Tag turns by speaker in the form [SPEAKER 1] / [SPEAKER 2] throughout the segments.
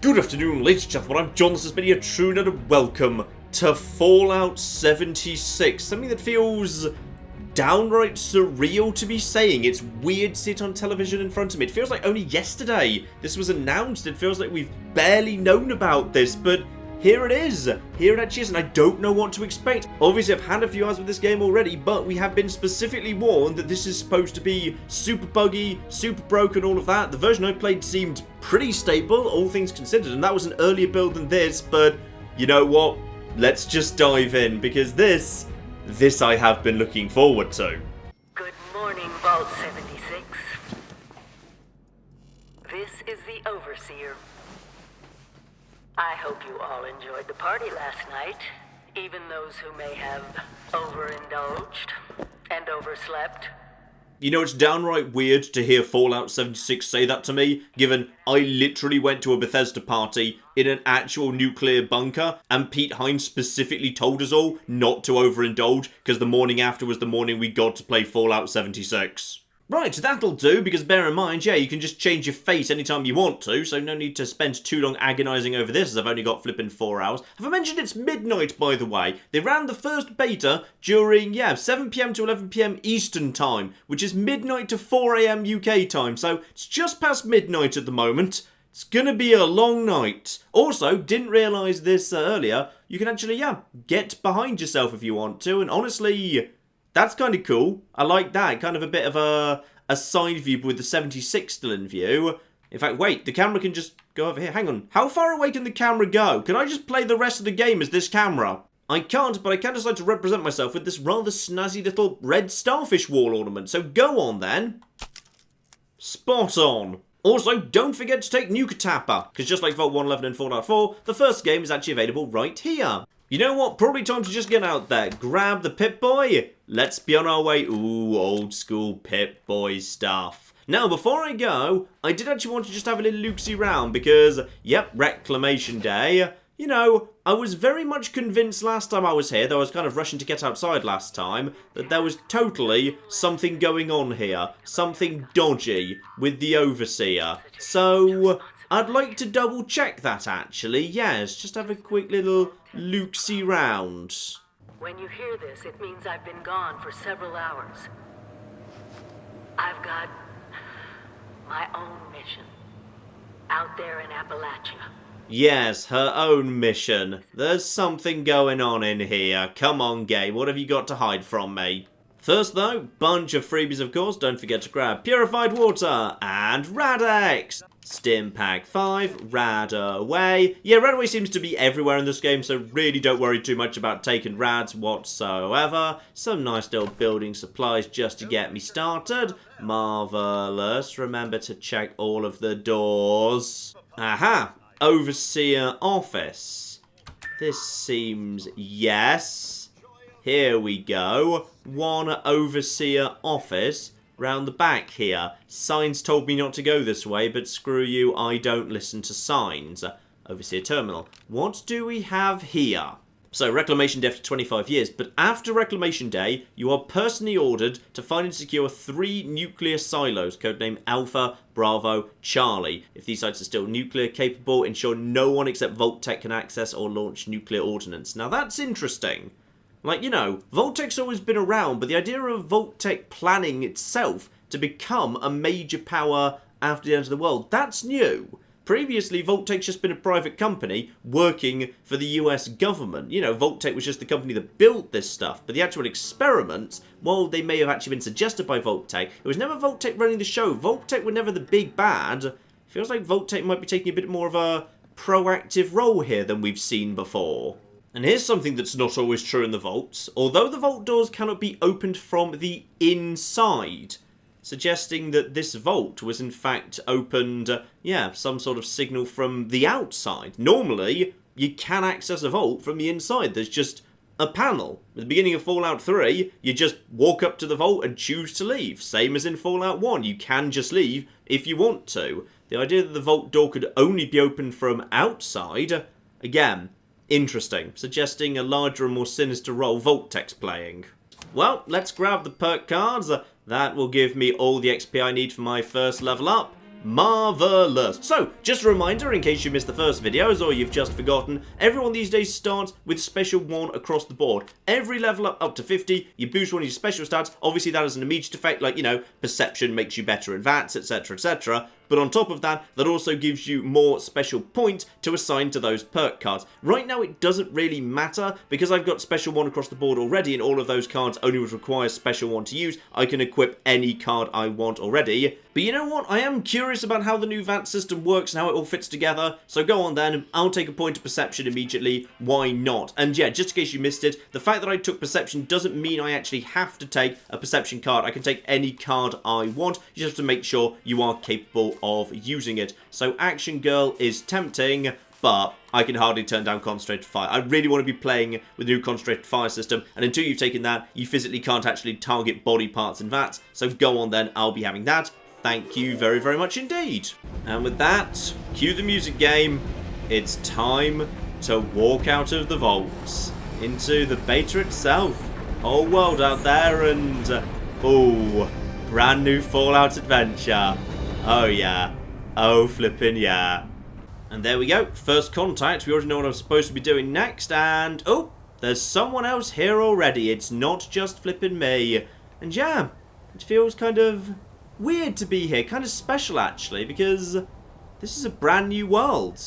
[SPEAKER 1] Good afternoon, ladies and gentlemen, I'm John, this has been your True and welcome to Fallout 76. Something that feels downright surreal to be saying. It's weird to see it on television in front of me. It feels like only yesterday this was announced. It feels like we've barely known about this, but here it is. Here it actually is, and I don't know what to expect. Obviously, I've had a few hours with this game already, but we have been specifically warned that this is supposed to be super buggy, super broken, all of that. The version I played seemed pretty stable, all things considered, and that was an earlier build than this, but you know what? Let's just dive in, because this I have been looking forward to.
[SPEAKER 2] Good morning, Vault 76. This is the Overseer. I hope you all enjoyed the party last night, even those who may have overindulged and overslept.
[SPEAKER 1] You know, it's downright weird to hear Fallout 76 say that to me, given I literally went to a Bethesda party in an actual nuclear bunker, and Pete Hines specifically told us all not to overindulge, because the morning after was the morning we got to play Fallout 76. Right, that'll do, because bear in mind, yeah, you can just change your fate anytime you want to, so no need to spend too long agonising over this, as I've only got flipping 4 hours. Have I mentioned it's midnight, by the way? They ran the first beta during, 7 PM to 11 PM Eastern Time, which is midnight to 4 AM UK time, so it's just past midnight at the moment. It's gonna be a long night. Also, didn't realise this earlier, you can actually, get behind yourself if you want to, and honestly, that's kind of cool. I like that. Kind of a bit of a side view with the 76 still in view. In fact, wait, the camera can just go over here. Hang on. How far away can the camera go? Can I just play the rest of the game as this camera? I can't, but I can decide to represent myself with this rather snazzy little red starfish wall ornament. So go on then. Spot on. Also, don't forget to take Nuke Tapper, because just like Vault 111 and Fallout 4, the first game is actually available right here. You know what? Probably time to just get out there. Grab the Pip-Boy. Let's be on our way. Ooh, old school Pip-Boy stuff. Now, before I go, I did actually want to just have a little look-see round because, yep, Reclamation Day. You know, I was very much convinced last time I was here, though I was kind of rushing to get outside last time, that there was totally something going on here. Something dodgy with the Overseer. So I'd like to double check that actually. Yes, just have a quick little look-see round.
[SPEAKER 2] When you hear this, it means I've been gone for several hours. I've got my own mission out there in Appalachia.
[SPEAKER 1] Yes, her own mission. There's something going on in here. Come on, game. What have you got to hide from me? First, though, bunch of freebies, of course. Don't forget to grab Purified Water and Rad-X. Stim Pack 5, Rad-Away. Yeah, Rad-Away seems to be everywhere in this game, so really don't worry too much about taking Rads whatsoever. Some nice little building supplies just to get me started. Marvellous. Remember to check all of the doors. Aha! Overseer office. This seems... yes. Here we go. One Overseer office. Round the back here. Signs told me not to go this way, but screw you, I don't listen to signs. Overseer terminal. What do we have here? So, Reclamation Day after 25 years, but after Reclamation Day, you are personally ordered to find and secure 3 nuclear silos, codename Alpha, Bravo, Charlie. If these sites are still nuclear capable, ensure no one except Vault-Tec can access or launch nuclear ordnance. Now that's interesting. Like, you know, Vault-Tec's always been around, but the idea of Vault-Tec planning itself to become a major power after the end of the world, that's new. Previously, Vault-Tec's just been a private company working for the US government. You know, Vault-Tec was just the company that built this stuff, but the actual experiments, while they may have actually been suggested by Vault-Tec, it was never Vault-Tec running the show. Vault-Tec were never the big bad. It feels like Vault-Tec might be taking a bit more of a proactive role here than we've seen before. And here's something that's not always true in the vaults. Although the vault doors cannot be opened from the inside, suggesting that this vault was in fact opened, some sort of signal from the outside. Normally, you can access a vault from the inside. There's just a panel. At the beginning of Fallout 3, you just walk up to the vault and choose to leave. Same as in Fallout 1, you can just leave if you want to. The idea that the vault door could only be opened from outside, again, interesting, suggesting a larger and more sinister role Vault-Tec's playing. Well, let's grab the perk cards. That will give me all the XP I need for my first level up. Marvellous. So, just a reminder, in case you missed the first videos or you've just forgotten, everyone these days starts with special 1 across the board. Every level up to 50, you boost one of your special stats. Obviously, that has an immediate effect, like, you know, perception makes you better in VATS, etc, etc. But on top of that, that also gives you more special points to assign to those perk cards. Right now, it doesn't really matter, because I've got special 1 across the board already, and all of those cards only would require special 1 to use. I can equip any card I want already. But you know what? I am curious about how the new VAT system works and how it all fits together. So go on then, I'll take a point of perception immediately. Why not? And yeah, just in case you missed it, the fact that I took perception doesn't mean I actually have to take a perception card. I can take any card I want. You just have to make sure you are capable of using it. So Action Girl is tempting, but I can hardly turn down Concentrated Fire. I really want to be playing with the new Concentrated Fire system, and until you've taken that, you physically can't actually target body parts in VATS. So go on then, I'll be having that. Thank you very, very much indeed. And with that, cue the music game. It's time to walk out of the vaults into the beta itself. Whole world out there, and oh, brand new Fallout adventure. Oh yeah. Oh, flippin' yeah. And there we go. First contact. We already know what I'm supposed to be doing next. And, oh, there's someone else here already. It's not just flippin' me. And yeah, it feels kind of weird to be here. Kind of special, actually, because this is a brand new world.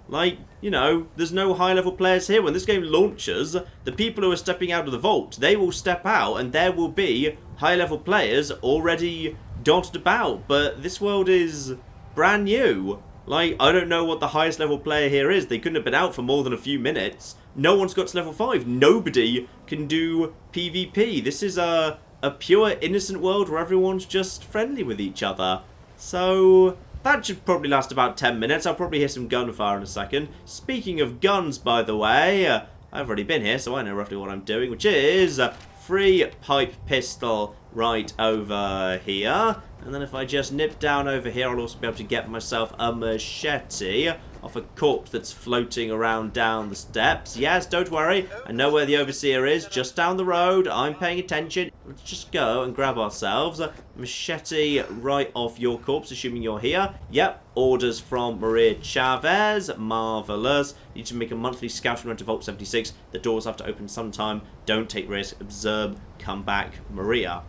[SPEAKER 1] Like, you know, there's no high-level players here. When this game launches, the people who are stepping out of the vault, they will step out, and there will be high-level players already dotted about. But this world is brand new. Like, I don't know what the highest level player here is. They couldn't have been out for more than a few minutes. No one's got to level 5. Nobody can do PvP. This is a pure innocent world where everyone's just friendly with each other. So that should probably last about 10 minutes. I'll probably hear some gunfire in a second. Speaking of guns, by the way, I've already been here, so I know roughly what I'm doing, which is free pipe pistol right over here. And then if I just nip down over here, I'll also be able to get myself a machete off a corpse that's floating around down the steps. Yes, don't worry. I know where the Overseer is, just down the road. I'm paying attention. Let's just go and grab ourselves a machete right off your corpse, assuming you're here. Yep, orders from Maria Chavez. Marvellous. Need to make a monthly scouting run to Vault 76. The doors have to open sometime. Don't take risks. Observe. Come back, Maria.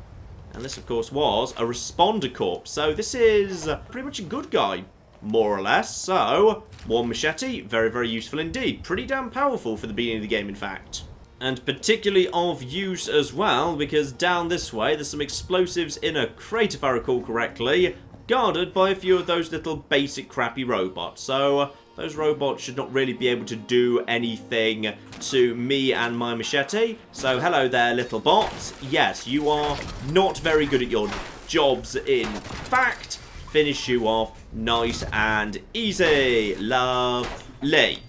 [SPEAKER 1] And this, of course, was a responder corpse. So this is pretty much a good guy, more or less. So, one machete, very, very useful indeed. Pretty damn powerful for the beginning of the game, in fact. And particularly of use as well, because down this way, there's some explosives in a crate, if I recall correctly, guarded by a few of those little basic crappy robots. So, those robots should not really be able to do anything to me and my machete. So, hello there, little bots. Yes, you are not very good at your jobs, in fact. Finish you off nice and easy. Lovely.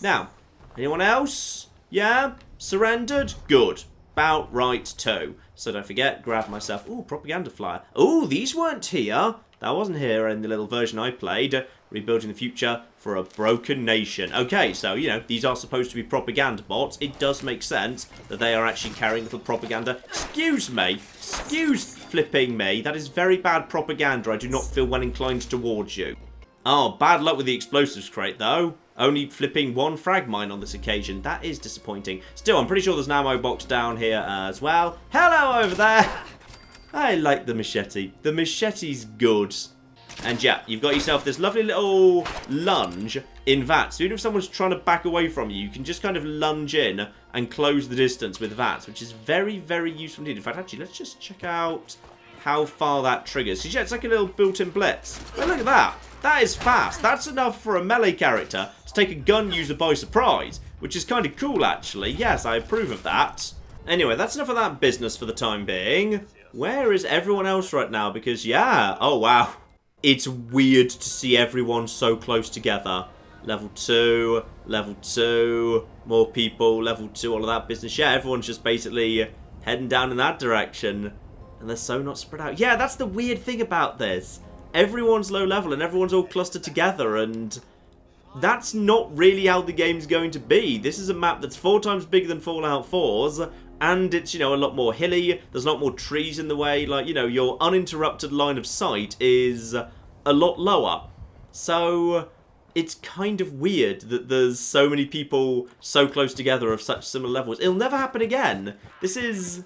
[SPEAKER 1] Now, anyone else? Yeah? Surrendered? Good. About right too. So don't forget, grab myself... Ooh, propaganda flyer. Ooh, these weren't here. That wasn't here in the little version I played. Rebuilding the future for a broken nation. Okay, so, you know, these are supposed to be propaganda bots. It does make sense that they are actually carrying little propaganda. Excuse me. Excuse flipping me. That is very bad propaganda. I do not feel well inclined towards you. Oh, bad luck with the explosives crate, though. Only flipping one frag mine on this occasion. That is disappointing. Still, I'm pretty sure there's an ammo box down here as well. Hello over there. I like the machete. The machete's good. And yeah, you've got yourself this lovely little lunge in VATS. So even if someone's trying to back away from you, you can just kind of lunge in and close the distance with VATS, which is very, very useful indeed. In fact, actually, let's just check out how far that triggers. So yeah, it's like a little built-in blitz. Oh, look at that. That is fast. That's enough for a melee character to take a gun user by surprise, which is kind of cool, actually. Yes, I approve of that. Anyway, that's enough of that business for the time being. Where is everyone else right now? Because, yeah, oh, wow. It's weird to see everyone so close together. Level 2, more people, level 2, all of that business. Yeah, everyone's just basically heading down in that direction. And they're so not spread out. Yeah, that's the weird thing about this. Everyone's low level and everyone's all clustered together, and that's not really how the game's going to be. This is a map that's 4 times bigger than Fallout 4's, and it's, you know, a lot more hilly. There's a lot more trees in the way. Like, you know, your uninterrupted line of sight is a a lot lower. So it's kind of weird that there's so many people so close together of such similar levels. It'll never happen again. This is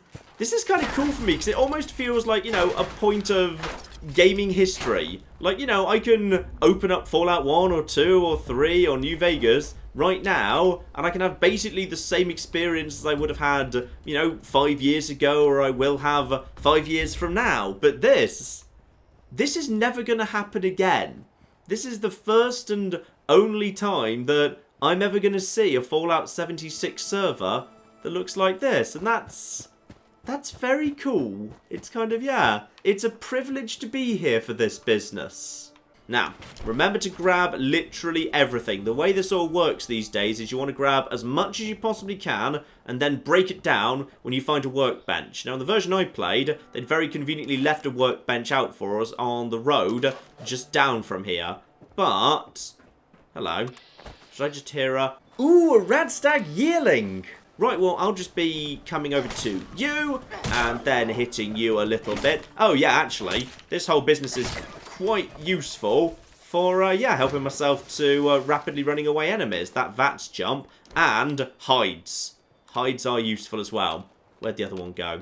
[SPEAKER 1] kind of cool for me because it almost feels like, you know, a point of gaming history. Like, you know, I can open up Fallout 1 or 2 or 3 or New Vegas right now, and I can have basically the same experience as I would have had, you know, 5 years ago, or I will have 5 years from now. But this is never going to happen again. This is the first and only time that I'm ever going to see a Fallout 76 server that looks like this, and that's very cool. It's kind of, yeah, it's a privilege to be here for this business. Now, remember to grab literally everything. The way this all works these days is you want to grab as much as you possibly can and then break it down when you find a workbench. Now, in the version I played, they'd very conveniently left a workbench out for us on the road just down from here. But, hello, should I just hear a... Ooh, a Radstag yearling! Right, well, I'll just be coming over to you and then hitting you a little bit. Oh, yeah, actually, this whole business is quite useful for, yeah, helping myself to rapidly running away enemies. That VATS jump and hides. Hides are useful as well. Where'd the other one go?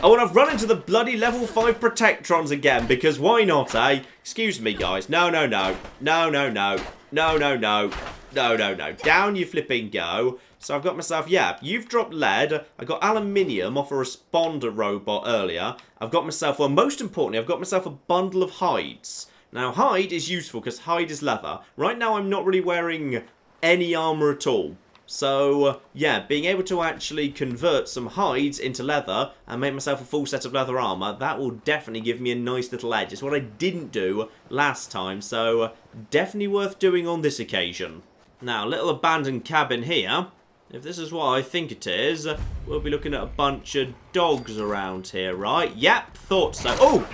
[SPEAKER 1] Oh, and I've run into the bloody level 5 Protectrons again, because why not, eh? Excuse me, guys. No, no, no. No, no, no. No, no, no. No, no, no. Down you flipping go. So I've got myself, yeah, you've dropped lead. I got aluminium off a responder robot earlier. I've got myself, well, most importantly, I've got myself a bundle of hides. Now, hide is useful because hide is leather. Right now, I'm not really wearing any armor at all. So, yeah, being able to actually convert some hides into leather and make myself a full set of leather armor, that will definitely give me a nice little edge. It's what I didn't do last time, so definitely worth doing on this occasion. Now, little abandoned cabin here. If this is what I think it is, we'll be looking at a bunch of dogs around here, right? Yep, thought so. Oh,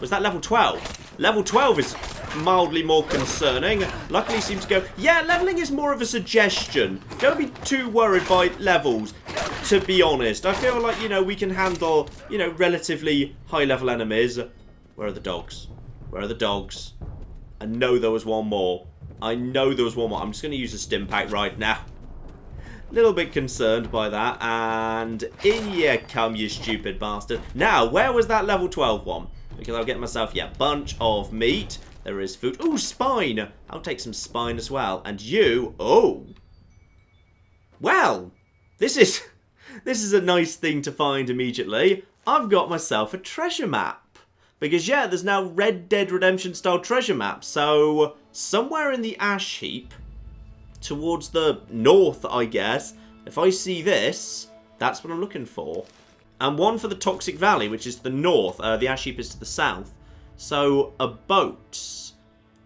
[SPEAKER 1] was that level 12? Level 12 is mildly more concerning. Luckily seems to go, yeah, leveling is more of a suggestion. Don't be too worried by levels, to be honest. I feel like, you know, we can handle, you know, relatively high level enemies. Where are the dogs? Where are the dogs? I know there was one more. I know there was one more. I'm just going to use a stim pack right now. Little bit concerned by that, and in you come, you stupid bastard. Now, where was that level 12 one? Because I'll get myself, yeah, bunch of meat. There is food. Ooh, spine. I'll take some spine as well. And you, oh. Well, this is a nice thing to find immediately. I've got myself a treasure map. Because, yeah, there's now Red Dead Redemption style treasure maps. So, somewhere in the ash heap, towards the north, I guess, if I see this, that's what I'm looking for. And one for the Toxic Valley, which is to the north. The ash heap is to the south. So, a boat.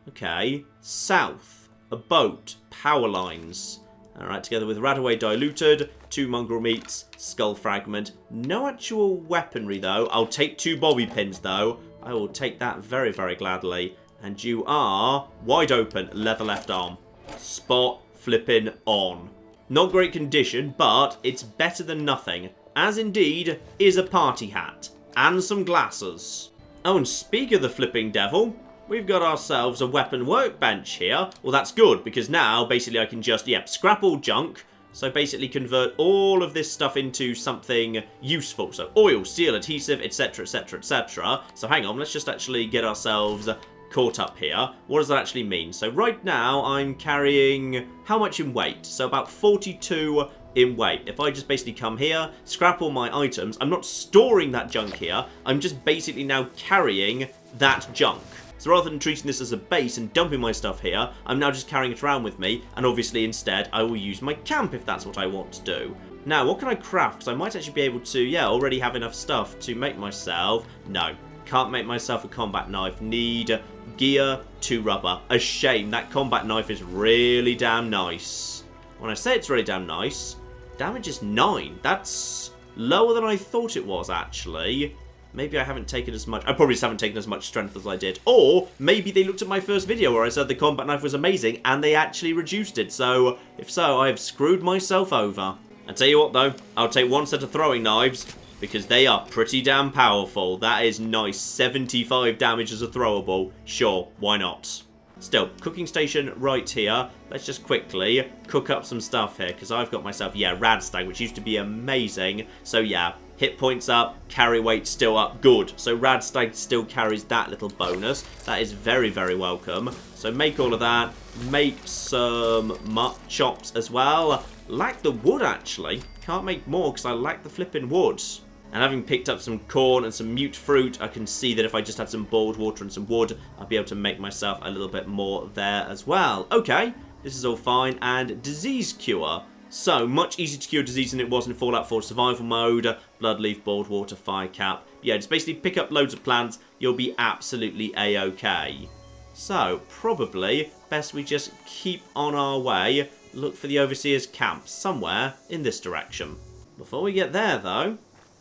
[SPEAKER 1] Okay. South. A boat. Power lines. Alright, together with Radaway Diluted, 2 mongrel meats, skull fragment. No actual weaponry, though. I'll take 2 bobby pins, though. I will take that very, very gladly. And you are wide open, leather left arm. Spot flipping on. Not great condition, but it's better than nothing. As indeed is a party hat. And some glasses. Oh, and speak of the flipping devil, we've got ourselves a weapon workbench here. Well, that's good, because now, basically, I can just, yep, scrap all junk. So, basically, convert all of this stuff into something useful. So, oil, steel, adhesive, etc., etc., etc. So, hang on, let's just actually get ourselves caught up here. What does that actually mean? So, right now, I'm carrying how much in weight? So, about 42 in weight. If I just basically come here, scrap all my items, I'm not storing that junk here, I'm just basically now carrying that junk. So rather than treating this as a base and dumping my stuff here, I'm now just carrying it around with me, and obviously instead I will use my camp if that's what I want to do. Now, what can I craft? Because I might actually be able to, yeah, already have enough stuff to make myself... No, can't make myself a combat knife. Need gear, 2 rubber. A shame, that combat knife is really damn nice. When I say it's really damn nice, damage is 9. That's lower than I thought it was, actually. Maybe I haven't taken as much... I probably just haven't taken as much strength as I did. Or maybe they looked at my first video where I said the combat knife was amazing and they actually reduced it. So, if so, I have screwed myself over. I tell you what, though. I'll take 1 set of throwing knives because they are pretty damn powerful. That is nice. 75 damage as a throwable. Sure, why not? Still, cooking station right here. Let's just quickly cook up some stuff here, because I've got myself, yeah, Radstag, which used to be amazing. So, yeah, hit points up, carry weight still up. Good. So, Radstag still carries that little bonus. That is very, very welcome. So, make all of that. Make some mutt chops as well. Lack the wood, actually. Can't make more because I lack the flipping wood. And having picked up some corn and some mute fruit, I can see that if I just had some boiled water and some wood, I'll be able to make myself a little bit more there as well. Okay, this is all fine. And disease cure. So, much easier to cure disease than it was in Fallout 4 survival mode. Blood leaf, boiled water, fire cap. Yeah, just basically pick up loads of plants. You'll be absolutely A-okay. So, probably best we just keep on our way. Look for the Overseer's camp somewhere in this direction. Before we get there, though,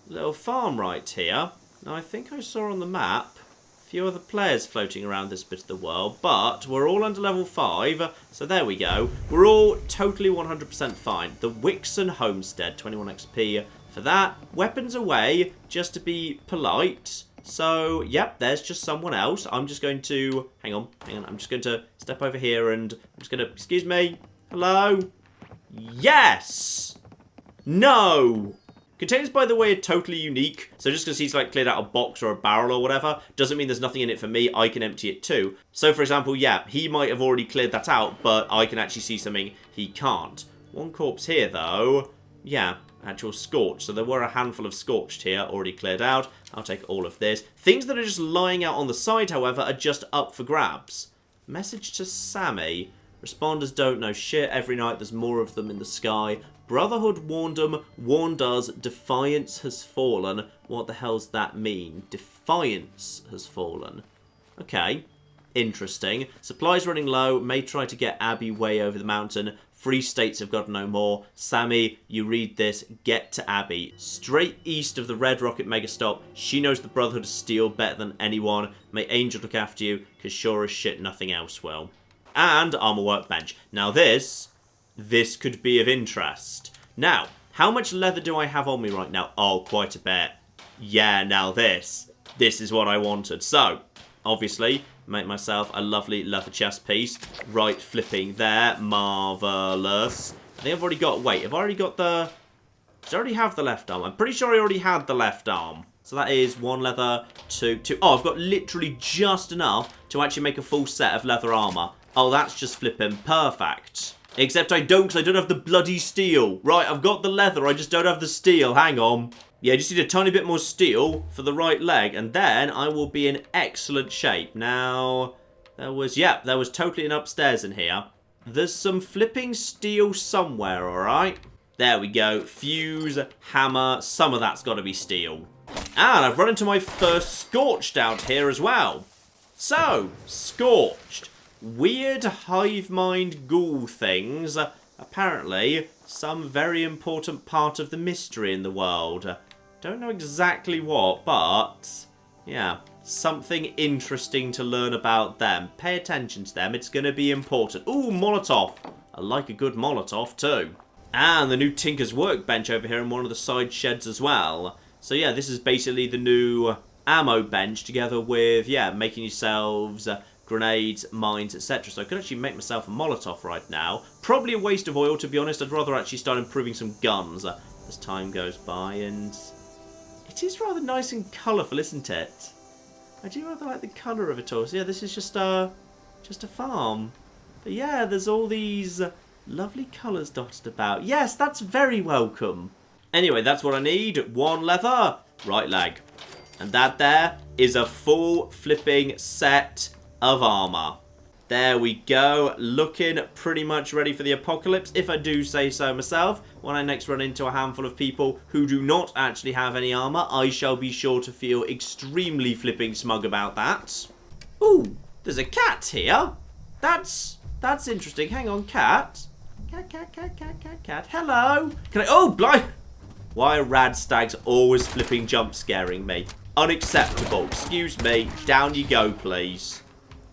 [SPEAKER 1] little farm right here. Now, I think I saw on the map a few other players floating around this bit of the world, but we're all under level 5, so there we go. We're all totally 100% fine. The Wixon Homestead, 21 XP for that. Weapons away, just to be polite. So, yep, there's just someone else. I'm just going to... Hang on. I'm just going to step over here and I'm just going to... Excuse me. Hello? Yes! No! Containers, by the way, are totally unique. So just because he's like cleared out a box or a barrel or whatever, doesn't mean there's nothing in it for me. I can empty it too. So, for example, yeah, he might have already cleared that out, but I can actually see something he can't. One corpse here, though. Yeah, actual scorched. So there were a handful of scorched here, already cleared out. I'll take all of this. Things that are just lying out on the side, however, are just up for grabs. Message to Sammy. Responders don't know shit. Every night there's more of them in the sky. Brotherhood warned us. Defiance has fallen. What the hell's that mean? Defiance has fallen. Okay. Interesting. Supplies running low. May try to get Abby way over the mountain. Free states have got no more. Sammy, you read this. Get to Abby. Straight east of the Red Rocket Megastop. She knows the Brotherhood of Steel better than anyone. May Angel look after you, because sure as shit nothing else will. And armor workbench. Now this could be of interest. Now, how much leather do I have on me right now? Oh, quite a bit. Yeah, now this is what I wanted. So, obviously, make myself a lovely leather chest piece. Right flipping there. Marvellous. I think I've already got, wait, have I already got the... Does I already have the left arm? I'm pretty sure I already had the left arm. So that is one leather, two. Oh, I've got literally just enough to actually make a full set of leather armor. Oh, that's just flipping perfect. Except I don't, because I don't have the bloody steel. Right, I've got the leather, I just don't have the steel. Hang on. Yeah, I just need a tiny bit more steel for the right leg, and then I will be in excellent shape. Now, there was totally an upstairs in here. There's some flipping steel somewhere, alright? There we go. Fuse, hammer, some of that's got to be steel. And I've run into my first Scorched out here as well. So, Scorched. Weird hive mind ghoul things. Apparently, some very important part of the mystery in the world. Don't know exactly what, but yeah, something interesting to learn about them. Pay attention to them, it's going to be important. Ooh, Molotov. I like a good Molotov too. And the new Tinker's Workbench over here in one of the side sheds as well. So yeah, this is basically the new ammo bench together with, yeah, making yourselves... grenades, mines, etc. So I could actually make myself a Molotov right now. Probably a waste of oil, to be honest. I'd rather actually start improving some guns as time goes by. And it is rather nice and colourful, isn't it? I do rather like the colour of it all. So yeah, this is just a farm. But yeah, there's all these lovely colours dotted about. Yes, that's very welcome. Anyway, that's what I need. One leather, right leg. And that there is a full flipping set of armor. There we go. Looking pretty much ready for the apocalypse, if I do say so myself. When I next run into a handful of people who do not actually have any armor, I shall be sure to feel extremely flipping smug about that. Ooh, there's a cat here. That's interesting. Hang on, cat. Cat. Hello. Can I... Oh, blind. Why are Radstags always flipping jump scaring me? Unacceptable. Excuse me. Down you go, please.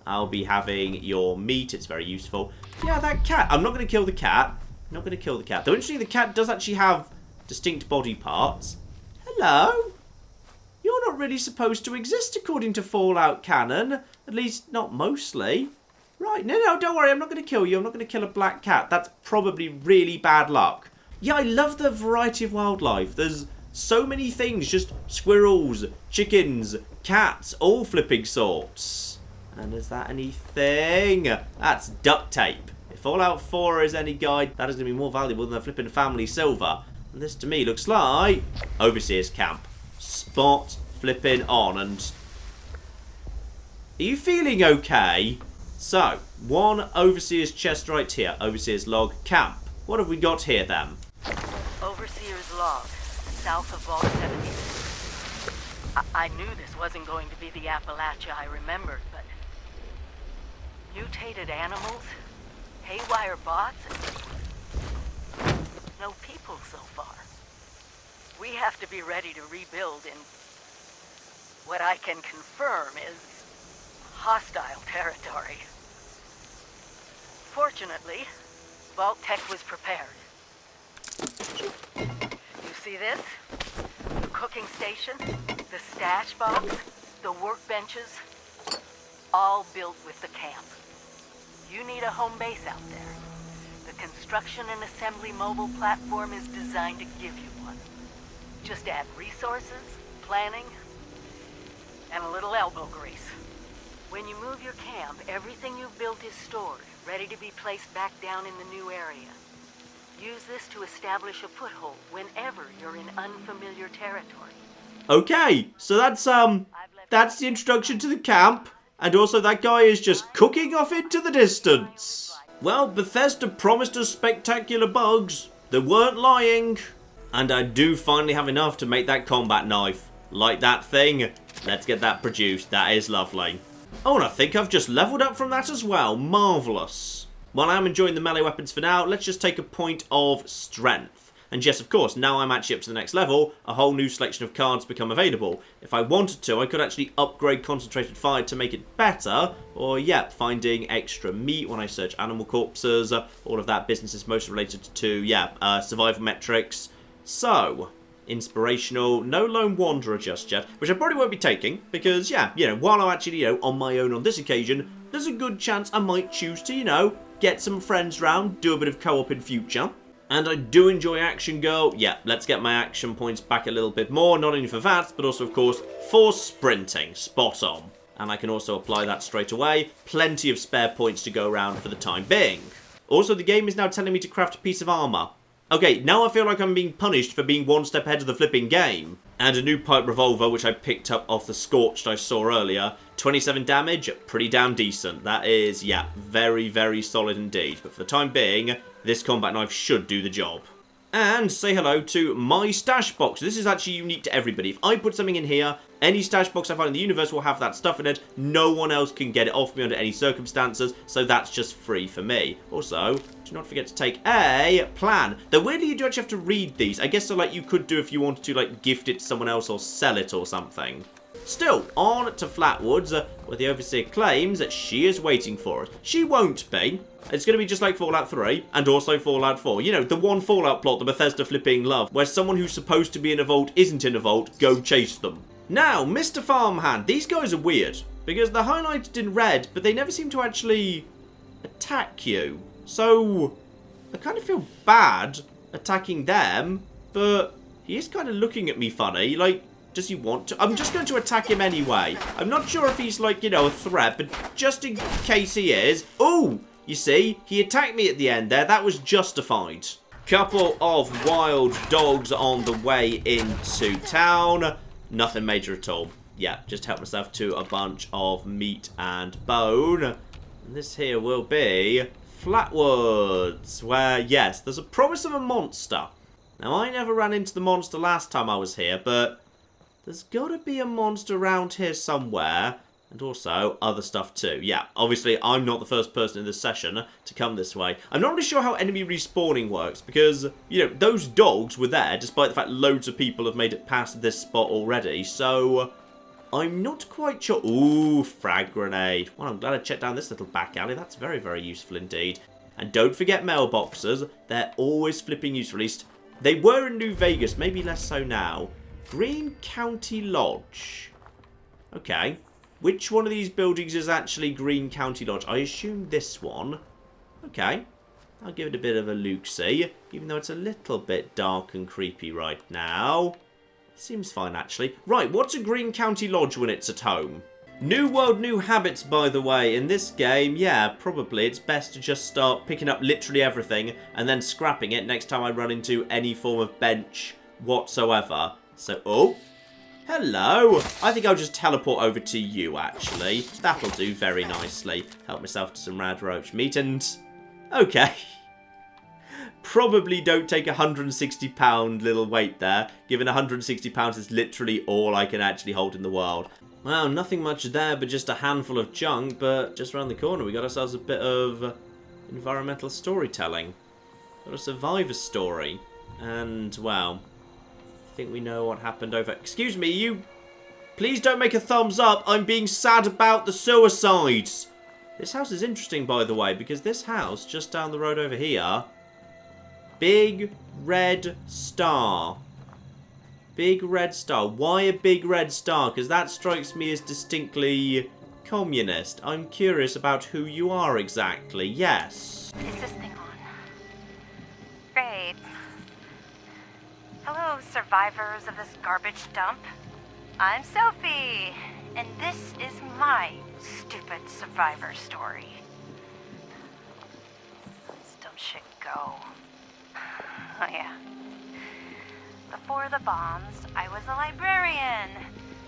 [SPEAKER 1] I'll be having your meat. It's very useful. Yeah, that cat. I'm not going to kill the cat. Not going to kill the cat. Though, interestingly, the cat does actually have distinct body parts. Hello? You're not really supposed to exist according to Fallout canon. At least, not mostly. Right, no, don't worry, I'm not going to kill you. I'm not going to kill a black cat. That's probably really bad luck. Yeah, I love the variety of wildlife. There's so many things, just squirrels, chickens, cats, all flipping sorts. And is that anything? That's duct tape. If Fallout 4 is any guide, that is going to be more valuable than the flipping family silver. And this to me looks like Overseer's camp. Spot flipping on. And are you feeling okay? So, one Overseer's chest right here. Overseer's log, camp. What have we got here then?
[SPEAKER 2] Overseer's log, south of Vault 76. I knew this wasn't going to be the Appalachia I remembered, but mutated animals, haywire bots, and no people so far. We have to be ready to rebuild in what I can confirm is hostile territory. Fortunately, Vault Tech was prepared. You see this? The cooking station, the stash box, the workbenches, all built with the camp. You need a home base out there. The construction and assembly mobile platform is designed to give you one. Just add resources, planning, and a little elbow grease. When you move your camp, everything you've built is stored, ready to be placed back down in the new area. Use this to establish a foothold whenever you're in unfamiliar territory.
[SPEAKER 1] Okay, so that's the introduction to the camp. And also that guy is just cooking off into the distance. Well, Bethesda promised us spectacular bugs. They weren't lying. And I do finally have enough to make that combat knife. Like that thing. Let's get that produced. That is lovely. Oh, and I think I've just leveled up from that as well. Marvellous. While I'm enjoying the melee weapons for now, let's just take a point of strength. And yes, of course, now I'm actually up to the next level, a whole new selection of cards become available. If I wanted to, I could actually upgrade Concentrated Fire to make it better, or, yeah, finding extra meat when I search animal corpses, all of that business is mostly related to, yeah, survival metrics. So, inspirational, no Lone Wanderer just yet, which I probably won't be taking, because, yeah, you know, while I'm actually, you know, on my own on this occasion, there's a good chance I might choose to, you know, get some friends round, do a bit of co-op in future. And I do enjoy Action Girl. Yeah, let's get my action points back a little bit more. Not only for that, but also, of course, for sprinting. Spot on. And I can also apply that straight away. Plenty of spare points to go around for the time being. Also, the game is now telling me to craft a piece of armour. Okay, now I feel like I'm being punished for being one step ahead of the flipping game. And a new pipe revolver, which I picked up off the Scorched I saw earlier. 27 damage, pretty damn decent. That is, yeah, very, very solid indeed. But for the time being, this combat knife should do the job. And say hello to my stash box. This is actually unique to everybody. If I put something in here, any stash box I find in the universe will have that stuff in it. No one else can get it off me under any circumstances, so that's just free for me. Also, do not forget to take a plan. Though weirdly, you do actually have to read these. I guess so, like, you could do if you wanted to, like, gift it to someone else or sell it or something. Still, on to Flatwoods, where the Overseer claims that she is waiting for us. She won't be. It's going to be just like Fallout 3 and also Fallout 4. You know, the one Fallout plot the Bethesda flipping love, where someone who's supposed to be in a vault isn't in a vault, go chase them. Now, Mr. Farmhand, these guys are weird, because they're highlighted in red, but they never seem to actually attack you. So, I kind of feel bad attacking them, but he is kind of looking at me funny, like, does he want to? I'm just going to attack him anyway. I'm not sure if he's, like, you know, a threat, but just in case he is. Ooh! You see, he attacked me at the end there. That was justified. Couple of wild dogs on the way into town. Nothing major at all. Yeah, just help myself to a bunch of meat and bone. And this here will be Flatwoods, where, yes, there's a promise of a monster. Now, I never ran into the monster last time I was here, but there's got to be a monster around here somewhere. And also, other stuff too. Yeah, obviously, I'm not the first person in this session to come this way. I'm not really sure how enemy respawning works, because, you know, those dogs were there, despite the fact loads of people have made it past this spot already, so I'm not quite sure. Ooh, frag grenade. Well, I'm glad I checked down this little back alley. That's very, very useful indeed. And don't forget mailboxes. They're always flipping useful. At least, they were in New Vegas, maybe less so now. Green County Lodge. Okay. Which one of these buildings is actually Green County Lodge? I assume this one. Okay. I'll give it a bit of a look-see, even though it's a little bit dark and creepy right now. Seems fine, actually. Right, what's a Green County Lodge when it's at home? New world, new habits, by the way. In this game, yeah, probably it's best to just start picking up literally everything and then scrapping it next time I run into any form of bench whatsoever. So, oh, hello. I think I'll just teleport over to you, actually. That'll do very nicely. Help myself to some rad roach meat and... okay. Probably don't take a £160 little weight there, given £160 is literally all I can actually hold in the world. Well, nothing much there, but just a handful of junk, but just around the corner we got ourselves a bit of environmental storytelling. Got a survivor story, and, well, I think we know what happened over... Excuse me, you... Please don't make a thumbs up, I'm being sad about the suicides! This house is interesting, by the way, because this house, just down the road over here... Big red star. Big red star. Why a big red star? Because that strikes me as distinctly communist. I'm curious about who you are exactly. Yes.
[SPEAKER 3] Is this thing on? Great. Hello, survivors of this garbage dump. I'm Sophie, and this is my stupid survivor story. Let's dumb shit go. Oh yeah. Before the bombs, I was a librarian.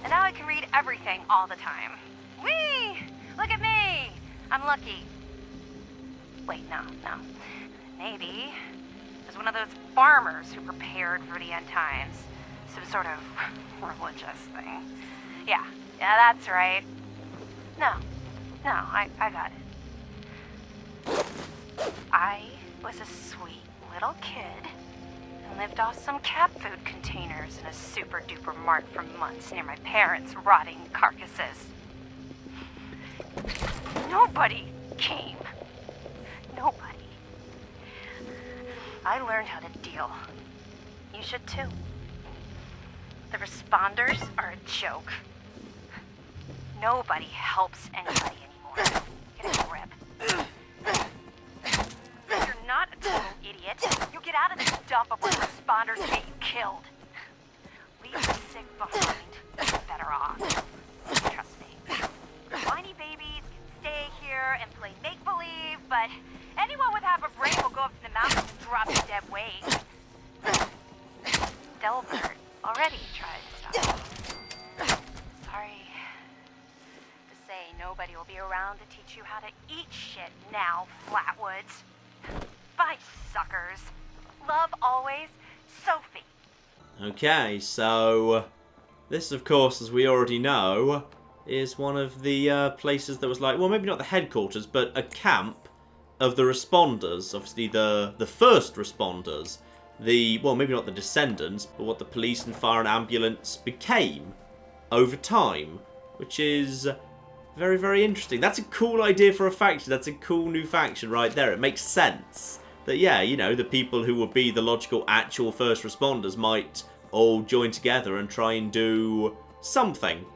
[SPEAKER 3] And now I can read everything all the time. Whee! Look at me! I'm lucky. Wait, no. Maybe I was one of those farmers who prepared for the end times. Some sort of religious thing. Yeah, that's right. No, I got it. I was a sweet little kid and lived off some cat food containers in a super duper mart for months near my parents' rotting carcasses. Nobody came. Nobody. I learned how to deal. You should too. The responders are a joke. Nobody helps anybody anymore. Get a grip. You're not a total idiot. You get out of this dump of where responders get you killed. Leave the sick behind. You're better off. Trust me. Whiny babies can stay here and play make-believe, but anyone with half a brain will go up to the mountains and drop a dead weight. Delbert already tried to stop me. Sorry to say, nobody will be around to teach you how to eat shit now, Flatwoods. Bye, suckers. Love always, Sophie.
[SPEAKER 1] Okay, so this, of course, as we already know, is one of the places that was like, well, maybe not the headquarters, but a camp of the responders. Obviously, the first responders. Well, maybe not the descendants, but what the police and fire and ambulance became over time, which is very, very interesting. That's a cool idea for a faction. That's a cool new faction right there. It makes sense that, yeah, you know, the people who would be the logical actual first responders might all join together and try and do something.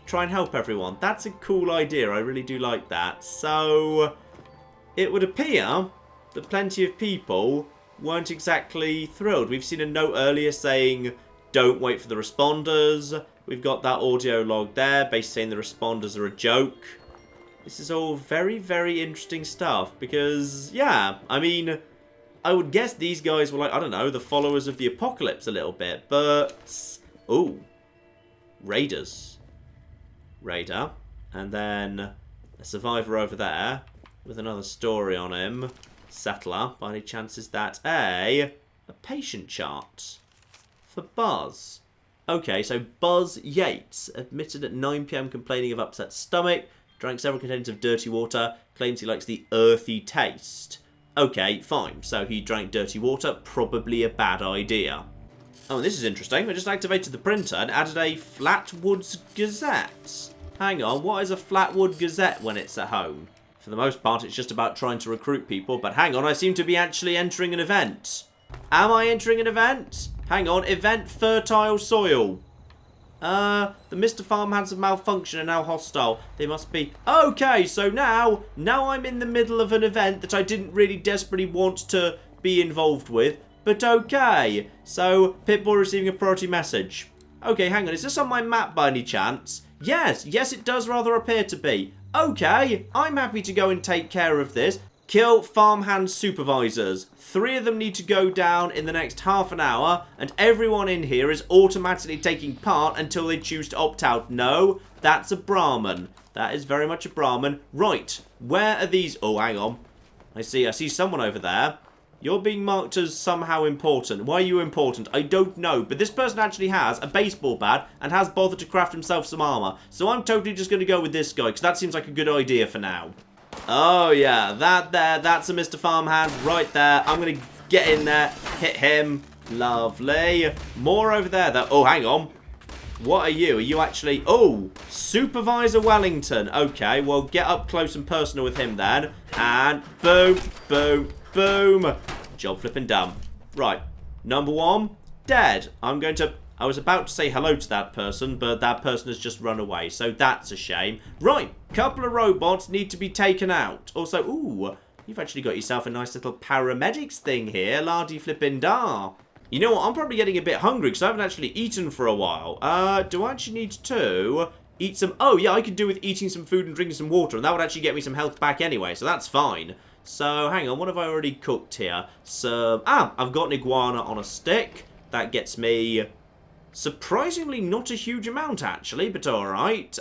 [SPEAKER 1] Try and help everyone. That's a cool idea. I really do like that. So it would appear that plenty of people weren't exactly thrilled. We've seen a note earlier saying, don't wait for the responders. We've got that audio log there, basically saying the responders are a joke. This is all very, very interesting stuff because, yeah, I mean, I would guess these guys were like, I don't know, the followers of the apocalypse a little bit, but... ooh. Raiders. Raider. And then a survivor over there with another story on him. Settler. By any chance is that a patient chart for Buzz? Okay, so Buzz Yates admitted at 9 PM complaining of upset stomach, drank several containers of dirty water, claims he likes the earthy taste. Okay, fine. So he drank dirty water, probably a bad idea. Oh, and this is interesting. I just activated the printer and added a Flatwoods Gazette. Hang on, what is a Flatwood Gazette when it's at home? For the most part, it's just about trying to recruit people, but hang on, I seem to be actually entering an event. Am I entering an event? Hang on, event fertile soil. The Mr. Farmhands have malfunctioned and now hostile. They must be... Okay, so now I'm in the middle of an event that I didn't really desperately want to be involved with. But okay. So, Pip-Boy receiving a priority message. Okay, hang on. Is this on my map by any chance? Yes, it does rather appear to be. Okay, I'm happy to go and take care of this. Kill farmhand supervisors. 3 of them need to go down in the next half an hour, and everyone in here is automatically taking part until they choose to opt out. No, that's a Brahmin. That is very much a Brahmin. Right, where are these? Oh, hang on. I see someone over there. You're being marked as somehow important. Why are you important? I don't know, but this person actually has a baseball bat and has bothered to craft himself some armor. So I'm totally just going to go with this guy, because that seems like a good idea for now. Oh, yeah, that's a Mr. Farmhand right there. I'm going to get in there, hit him. Lovely. More over there, though. Oh, hang on. What are you? Are you actually... Oh, Supervisor Wellington. Okay, well, get up close and personal with him then. And boom, boom, boom. Job flipping done. Right, number 1, dead. I was about to say hello to that person, but that person has just run away, so that's a shame. Right, couple of robots need to be taken out. Also, ooh, you've actually got yourself a nice little paramedics thing here, la-di-flippin-da. You know what, I'm probably getting a bit hungry because I haven't actually eaten for a while. Do I actually need to eat some... Oh, yeah, I could do with eating some food and drinking some water, and that would actually get me some health back anyway, so that's fine. So, hang on, what have I already cooked here? I've got an iguana on a stick. That gets me... Surprisingly not a huge amount, actually, but alright.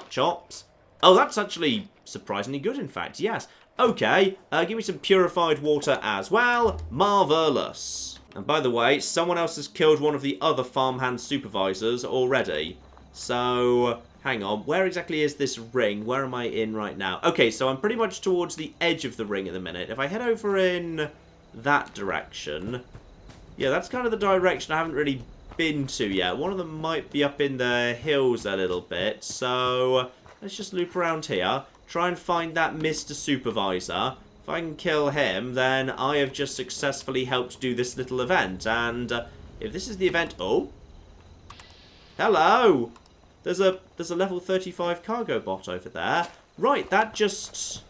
[SPEAKER 1] Chops. Oh, that's actually surprisingly good, in fact, yes. Okay, give me some purified water as well. Marvellous. And by the way, someone else has killed one of the other farmhand supervisors already. So, hang on, where exactly is this ring? Where am I in right now? Okay, so I'm pretty much towards the edge of the ring at the minute. If I head over in that direction... Yeah, that's kind of the direction I haven't really been to yet. One of them might be up in the hills a little bit, so let's just loop around here, try and find that Mr. Supervisor. If I can kill him, then I have just successfully helped do this little event, and if this is the event... Oh! Hello! There's a level 35 cargo bot over there. Right, that just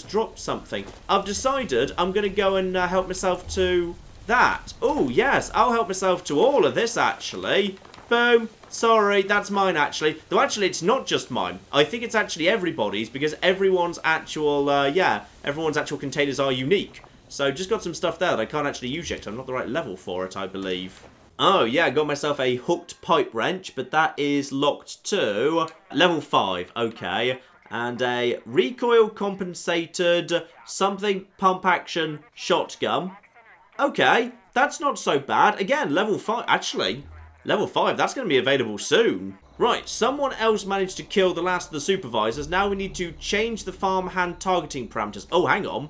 [SPEAKER 1] dropped something. I've decided I'm going to go and help myself to... that. Oh, yes, I'll help myself to all of this, actually. Boom. Sorry, that's mine, actually. Though, actually, it's not just mine. I think it's actually everybody's, because everyone's actual, everyone's actual containers are unique. So, just got some stuff there that I can't actually use yet, 'cause I'm not the right level for it, I believe. Oh, yeah, got myself a hooked pipe wrench, but that is locked to level 5. Okay. And a recoil compensated something pump action shotgun. Okay, that's not so bad. Again, level 5. Actually, level 5, that's going to be available soon. Right, someone else managed to kill the last of the supervisors. Now we need to change the farmhand targeting parameters. Oh, hang on.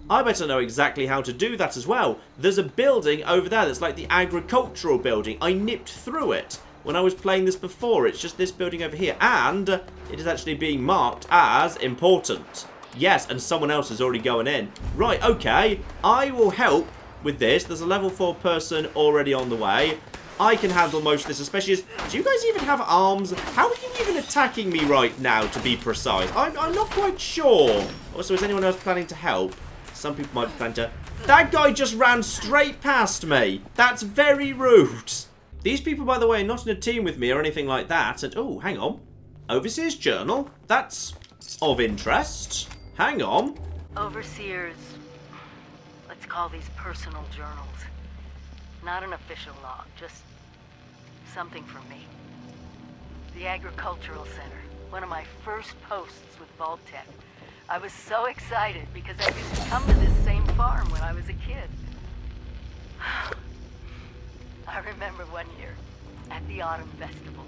[SPEAKER 1] I better know exactly how to do that as well. There's a building over there that's like the agricultural building. I nipped through it when I was playing this before. It's just this building over here. And it is actually being marked as important. Yes, and someone else is already going in. Right, okay. I will help with this. There's a level 4 person already on the way. I can handle most of this, especially as... Do you guys even have arms? How are you even attacking me right now, to be precise? I'm not quite sure. Also, is anyone else planning to help? Some people might plan to... That guy just ran straight past me. That's very rude. These people, by the way, are not in a team with me or anything like that. And, oh, hang on. Overseer's journal? That's of interest. Hang on.
[SPEAKER 2] Overseers, let's call these personal journals. Not an official log, just something from me. The Agricultural Center, one of my first posts with Vault-Tec. I was so excited because I used to come to this same farm when I was a kid. I remember one year at the Autumn Festival,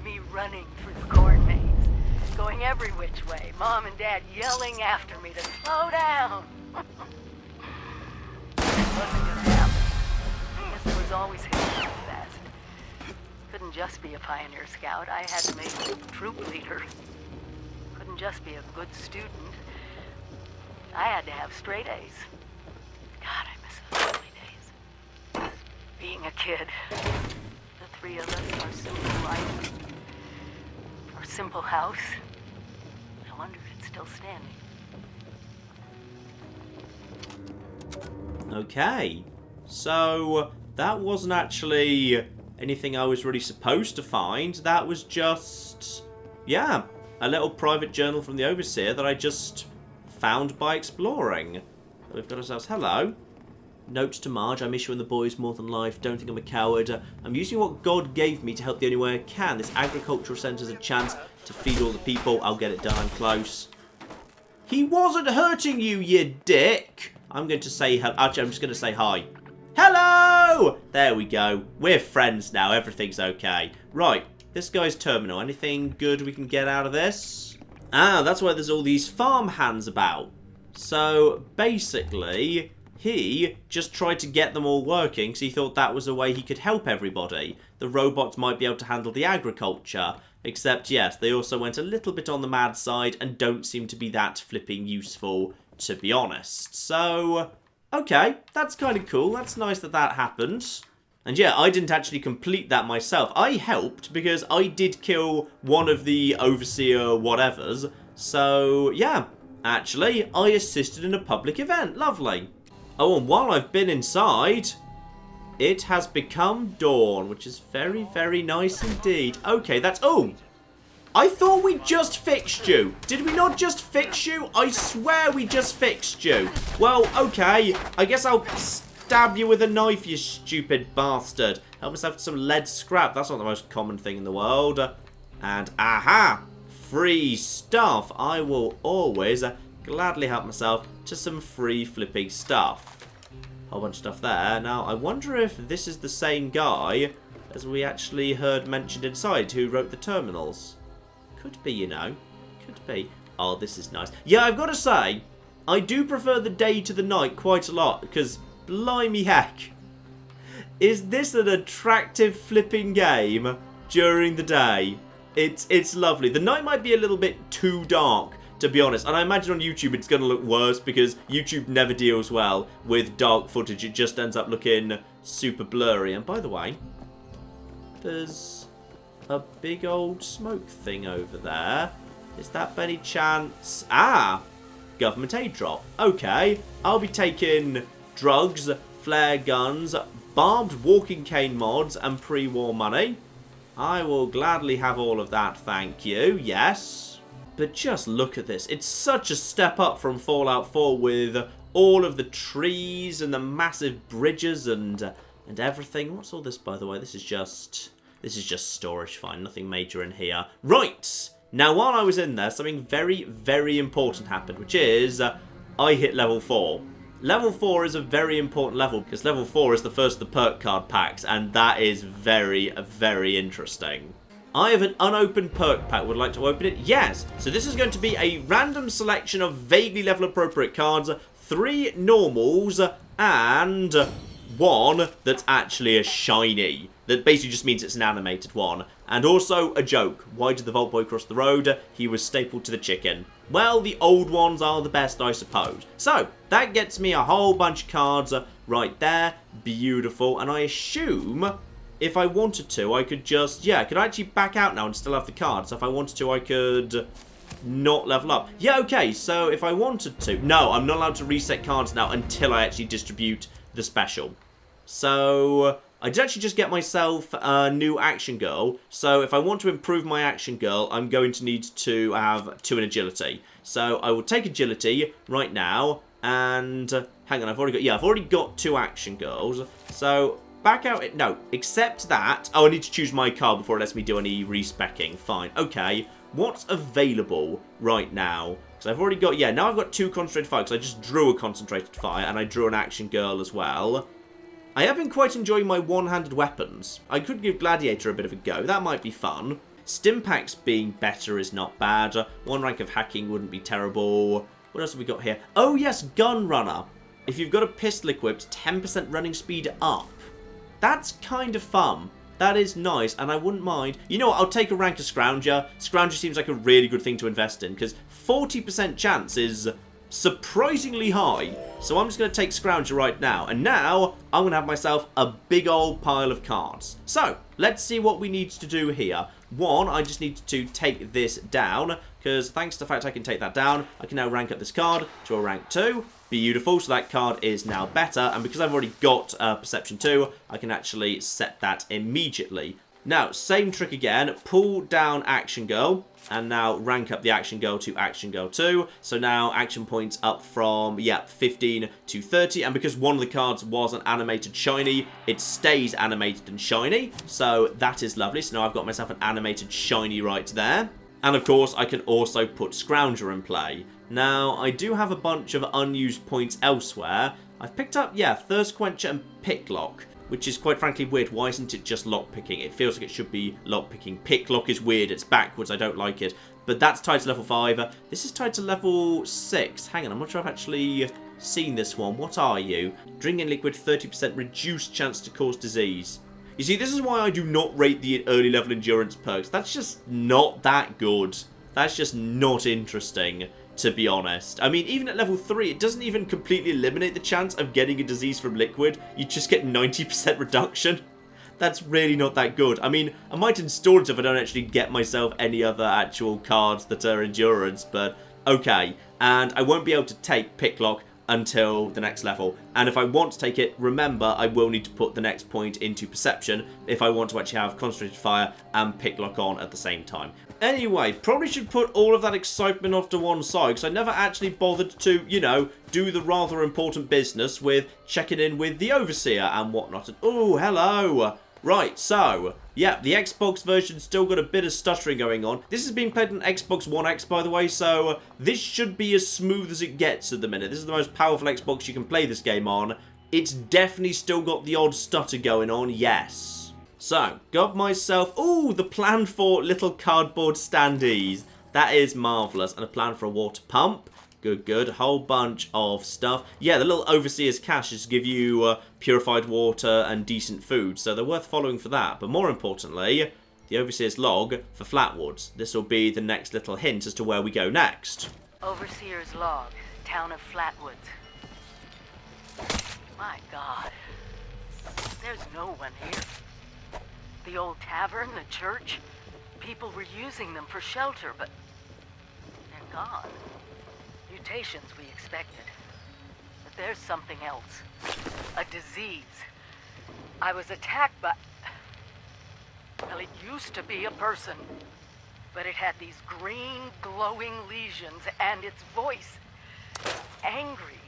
[SPEAKER 2] me running through the corn maze, going every which way, Mom and Dad yelling after me to slow down. It wasn't gonna happen. I guess there was always history with that. Couldn't just be a pioneer scout. I had to make a troop leader. Couldn't just be a good student. I had to have straight A's. God, I miss those early days. Being a kid. The three of us, our simple life, our simple house. I wonder if it's still standing.
[SPEAKER 1] Okay. So, that wasn't actually anything I was really supposed to find. That was just, yeah, a little private journal from the Overseer that I just found by exploring. We've got ourselves, hello. Notes to Marge, I miss you and the boys more than life. Don't think I'm a coward. I'm using what God gave me to help the only way I can. This agricultural centre's a chance to feed all the people. I'll get it done, I'm close. He wasn't hurting you, you dick. I'm going to say, actually, I'm just going to say hi. Hello! There we go. We're friends now. Everything's okay. Right. This guy's terminal. Anything good we can get out of this? Ah, that's why there's all these farm hands about. So, basically, he just tried to get them all working because he thought that was a way he could help everybody. The robots might be able to handle the agriculture. Except, yes, they also went a little bit on the mad side and don't seem to be that flipping useful, to be honest. So, okay, that's kind of cool. That's nice that that happened. And yeah, I didn't actually complete that myself. I helped because I did kill one of the Overseer whatevers. So, yeah, actually, I assisted in a public event. Lovely. Oh, and while I've been inside, it has become dawn, which is very, very nice indeed. Okay, that's... Oh! I thought we just fixed you. Did we not just fix you? I swear we just fixed you. Well, okay. I guess I'll stab you with a knife, you stupid bastard. Help myself to some lead scrap. That's not the most common thing in the world. And, aha! Free stuff. I will always gladly help myself to some free flipping stuff. Whole bunch of stuff there. Now, I wonder if this is the same guy as we actually heard mentioned inside who wrote the terminals. Could be, you know. Could be. Oh, this is nice. Yeah, I've got to say, I do prefer the day to the night quite a lot, because blimey heck, is this an attractive flipping game during the day? It's lovely. The night might be a little bit too dark, to be honest, and I imagine on YouTube it's going to look worse, because YouTube never deals well with dark footage. It just ends up looking super blurry. And by the way, there's a big old smoke thing over there. Is that by any chance... Ah! Government aid drop. Okay. I'll be taking drugs, flare guns, barbed walking cane mods, and pre-war money. I will gladly have all of that, thank you. Yes. But just look at this. It's such a step up from Fallout 4 with all of the trees and the massive bridges and everything. What's all this, by the way? This is just storage, fine. Nothing major in here. Right! Now, while I was in there, something very, very important happened, which is I hit level 4. Level 4 is a very important level, because level 4 is the first of the perk card packs, and that is very, very interesting. I have an unopened perk pack. Would like to open it? Yes! So this is going to be a random selection of vaguely level-appropriate cards, 3 normals, and 1 that's actually a shiny. That basically just means it's an animated one. And also a joke. Why did the Vault Boy cross the road? He was stapled to the chicken. Well, the old ones are the best, I suppose. So, that gets me a whole bunch of cards right there. Beautiful. And I assume, if I wanted to, I could just... Yeah, I could actually back out now and still have the cards. So if I wanted to, I could not level up. Yeah, okay. So, if I wanted to... No, I'm not allowed to reset cards now until I actually distribute the special. So... I did actually just get myself a new action girl, so if I want to improve my action girl, I'm going to need to have 2 in agility. So I will take agility right now, and hang on, I've already got 2 action girls. So back out, no, accept that. Oh, I need to choose my card before it lets me do any respecking. Fine, okay. What's available right now? Because I've already got, yeah, now I've got 2 concentrated fire, because I just drew a concentrated fire, and I drew an action girl as well. I have been quite enjoying my one-handed weapons. I could give Gladiator a bit of a go. That might be fun. Stimpaks being better is not bad. 1 rank of hacking wouldn't be terrible. What else have we got here? Oh, yes, Gun Runner. If you've got a pistol equipped, 10% running speed up. That's kind of fun. That is nice, and I wouldn't mind. You know what? I'll take a rank of Scrounger. Scrounger seems like a really good thing to invest in, because 40% chance is surprisingly high. So I'm just going to take Scrounger right now. And now I'm going to have myself a big old pile of cards. So let's see what we need to do here. One, I just need to take this down, because thanks to the fact I can take that down, I can now rank up this card to a rank 2. Beautiful, so that card is now better, and because I've already got Perception 2, I can actually set that immediately. Now, same trick again, pull down Action Girl, and now rank up the Action Girl to Action Girl 2. So now action points up from, 15 to 30, and because one of the cards was an animated shiny, it stays animated and shiny, so that is lovely. So now I've got myself an animated shiny right there. And of course, I can also put Scrounger in play. Now, I do have a bunch of unused points elsewhere. I've picked up, Thirst Quencher and Picklock, which is quite frankly weird. Why isn't it just lockpicking? It feels like it should be lockpicking. Picklock is weird. It's backwards. I don't like it. But that's tied to level 5. This is tied to level 6. Hang on, I'm not sure I've actually seen this one. What are you? Drinking liquid, 30% reduced chance to cause disease. You see, this is why I do not rate the early level endurance perks. That's just not that good. That's just not interesting, to be honest. I mean, even at level 3, it doesn't even completely eliminate the chance of getting a disease from liquid. You just get 90% reduction. That's really not that good. I mean, I might install it if I don't actually get myself any other actual cards that are endurance, but okay. And I won't be able to take Picklock until the next level. And if I want to take it, remember, I will need to put the next point into Perception if I want to actually have Concentrated Fire and Picklock on at the same time. Anyway, probably should put all of that excitement off to one side, because I never actually bothered to, do the rather important business with checking in with the Overseer and whatnot. And, oh, hello! Right, so, the Xbox version's still got a bit of stuttering going on. This is being played on Xbox One X, by the way, so this should be as smooth as it gets at the minute. This is the most powerful Xbox you can play this game on. It's definitely still got the odd stutter going on, yes. So, got myself, the plan for little cardboard standees. That is marvellous. And a plan for a water pump. Good. A whole bunch of stuff. Yeah, the little Overseer's caches give you purified water and decent food, so they're worth following for that. But more importantly, the Overseer's log for Flatwoods. This will be the next little hint as to where we go next.
[SPEAKER 2] Overseer's log, town of Flatwoods. My God. There's no one here. The old tavern, the church, people were using them for shelter, but they're gone. Mutations we expected. But there's something else. A disease. I was attacked by... Well, it used to be a person. But it had these green, glowing lesions, and its voice... angry,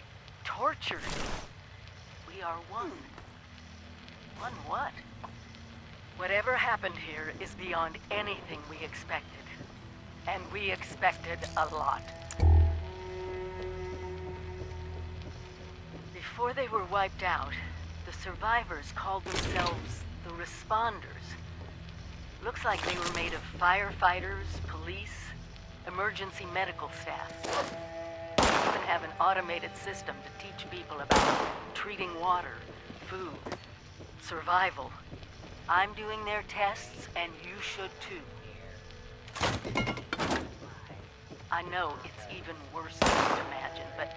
[SPEAKER 2] tortured. We are one. One what? Whatever happened here is beyond anything we expected. And we expected a lot. Before they were wiped out, the survivors called themselves the Responders. Looks like they were made of firefighters, police, emergency medical staff. They even have an automated system to teach people about treating water, food, survival. I'm doing their tests, and you should too. I know it's even worse than you'd imagine, but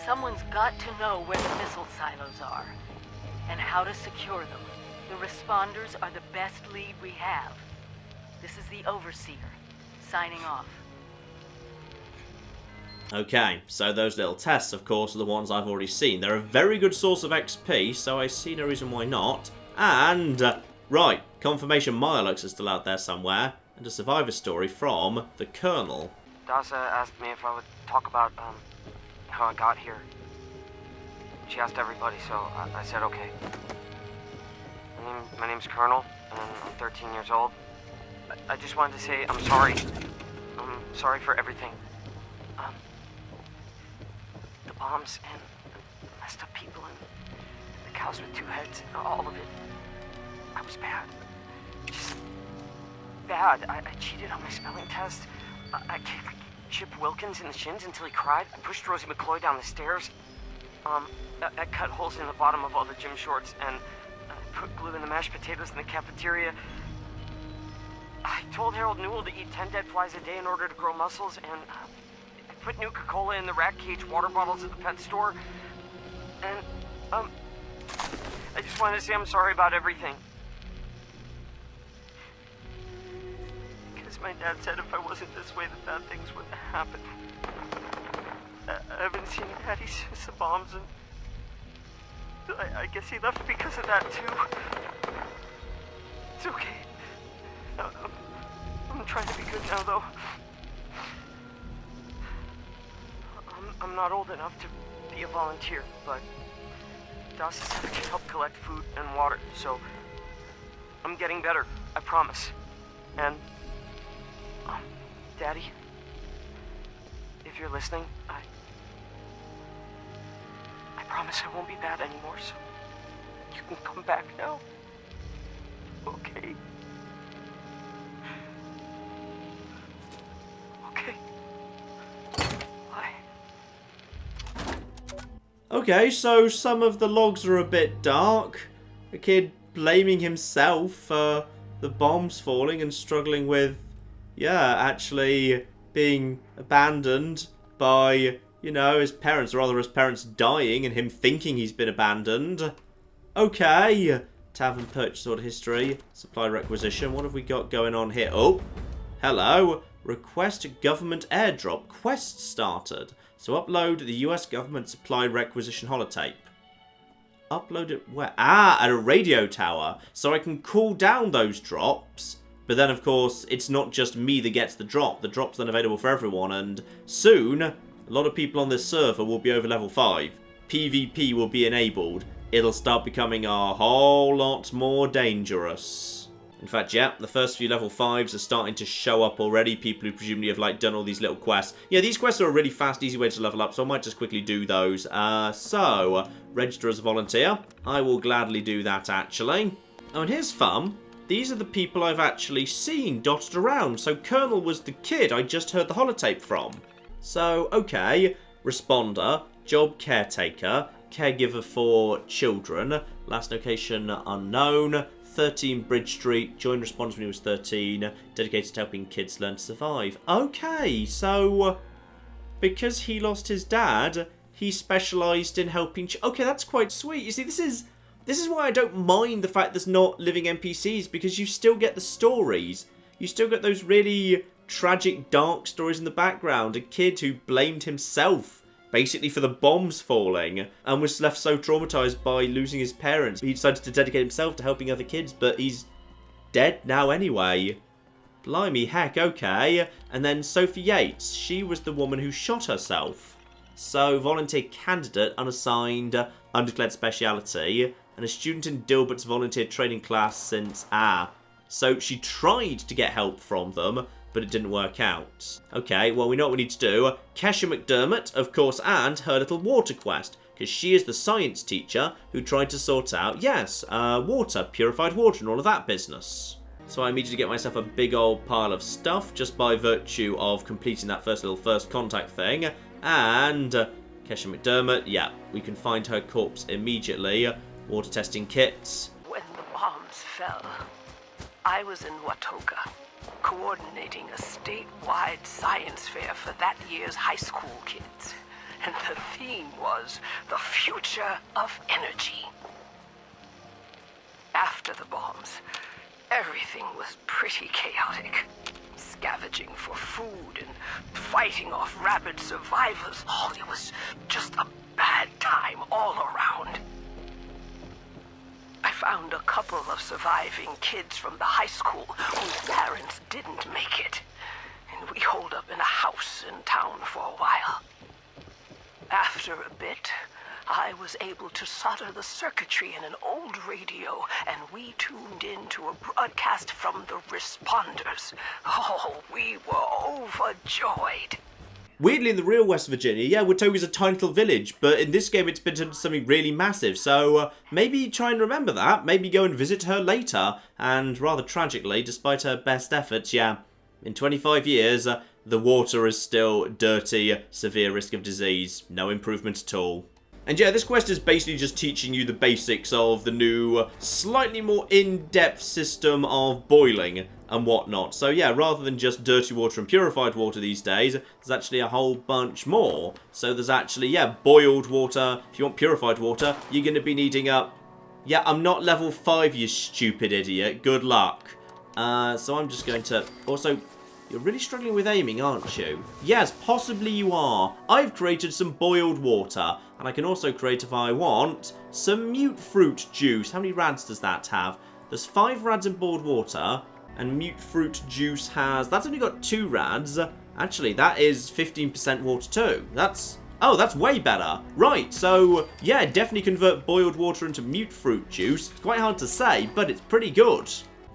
[SPEAKER 2] someone's got to know where the missile silos are, and how to secure them. The Responders are the best lead we have. This is the Overseer, signing off.
[SPEAKER 1] Okay, so those little tests, of course, are the ones I've already seen. They're a very good source of XP, so I see no reason why not. And, right, confirmation Mirelux is still out there somewhere, and a survivor story from the Colonel.
[SPEAKER 4] Dasa asked me if I would talk about, how I got here. She asked everybody, so I said okay. My name's Colonel, and I'm 13 years old. I just wanted to say I'm sorry. I'm sorry for everything. The bombs and the messed up people and the cows with 2 heads, all of it. I was bad. Just bad. I cheated on my spelling test. I kicked Chip Wilkins in the shins until he cried. I pushed Rosie MacLeod down the stairs. I cut holes in the bottom of all the gym shorts, and I put glue in the mashed potatoes in the cafeteria. I told Harold Newell to eat 10 dead flies a day in order to grow muscles, and put Nuka-Cola in the rat cage water bottles at the pet store. And, I just wanted to say I'm sorry about everything. Because my dad said if I wasn't this way, that bad things wouldn't happen. I haven't seen Daddy since the bombs, and I guess he left because of that, too. It's okay. I'm trying to be good now, though. I'm not old enough to be a volunteer, but DOS said I can help collect food and water, so I'm getting better, I promise. And, Daddy, if you're listening, I promise I won't be bad anymore, so you can come back now. Okay? Okay. Bye.
[SPEAKER 1] Okay, so some of the logs are a bit dark. A kid blaming himself for the bombs falling and struggling with, yeah, actually being abandoned by, you know, his parents, or rather his parents dying and him thinking he's been abandoned. Okay. Tavern purchase order history. Supply requisition. What have we got going on here? Oh, hello. Request government airdrop. Quest started. So upload the US government supply requisition holotape. Upload it where? Ah, at a radio tower. So I can cool down those drops. But then, of course, it's not just me that gets the drop. The drop's then available for everyone. And soon, a lot of people on this server will be over level 5. PvP will be enabled. It'll start becoming a whole lot more dangerous. In fact, yeah, the first few level 5s are starting to show up already. People who presumably have, like, done all these little quests. Yeah, these quests are a really fast, easy way to level up, so I might just quickly do those. So, register as a volunteer. I will gladly do that, actually. Oh, and here's fun. These are the people I've actually seen dotted around. So, Colonel was the kid I just heard the holotape from. So, okay. Responder, job caretaker, caregiver for children, last location unknown, 13 Bridge Street, joined responders when he was 13, dedicated to helping kids learn to survive. Okay, so because he lost his dad, he specialised in helping okay, that's quite sweet. You see, this is why I don't mind the fact there's not living NPCs, because you still get the stories. You still get those really tragic, dark stories in the background. A kid who blamed himself basically for the bombs falling and was left so traumatised by losing his parents. He decided to dedicate himself to helping other kids, but he's dead now anyway. Blimey, heck, okay. And then Sophie Yates, she was the woman who shot herself. So, volunteer candidate, unassigned, undeclared speciality, and a student in Dilbert's volunteer training class since, so she tried to get help from them, but it didn't work out. Okay, well, we know what we need to do. Kesha McDermott, of course, and her little water quest, because she is the science teacher who tried to sort out, yes, water, purified water, and all of that business. So I immediately get myself a big old pile of stuff, just by virtue of completing that first contact thing. And Kesha McDermott, yeah, we can find her corpse immediately. Water testing kits.
[SPEAKER 2] When the bombs fell, I was in Watoga, coordinating a statewide science fair for that year's high school kids. And the theme was the future of energy. After the bombs, everything was pretty chaotic. Scavenging for food and fighting off rabid survivors. Oh, it was just a bad time all around. I found a couple of surviving kids from the high school whose parents didn't make it. And we holed up in a house in town for a while. After a bit, I was able to solder the circuitry in an old radio, and we tuned into a broadcast from the responders. Oh, we were overjoyed.
[SPEAKER 1] Weirdly, in the real West Virginia, yeah, Watoga's a tiny little village, but in this game it's been turned into something really massive, so maybe try and remember that, maybe go and visit her later, and rather tragically, despite her best efforts, yeah, in 25 years, the water is still dirty, severe risk of disease, no improvement at all. And yeah, this quest is basically just teaching you the basics of the new, slightly more in-depth system of boiling and whatnot. So yeah, rather than just dirty water and purified water these days, there's actually a whole bunch more. So there's actually, yeah, boiled water. If you want purified water, you're going to be needing yeah, I'm not level 5, you stupid idiot. Good luck. So I'm just going to... Also, you're really struggling with aiming, aren't you? Yes, possibly you are. I've created some boiled water. And I can also create, if I want, some mute fruit juice. How many rads does that have? There's 5 rads in boiled water. And mute fruit juice has... That's only got 2 rads. Actually, that is 15% water too. That's... Oh, that's way better. Right, so, yeah, definitely convert boiled water into mute fruit juice. It's quite hard to say, but it's pretty good.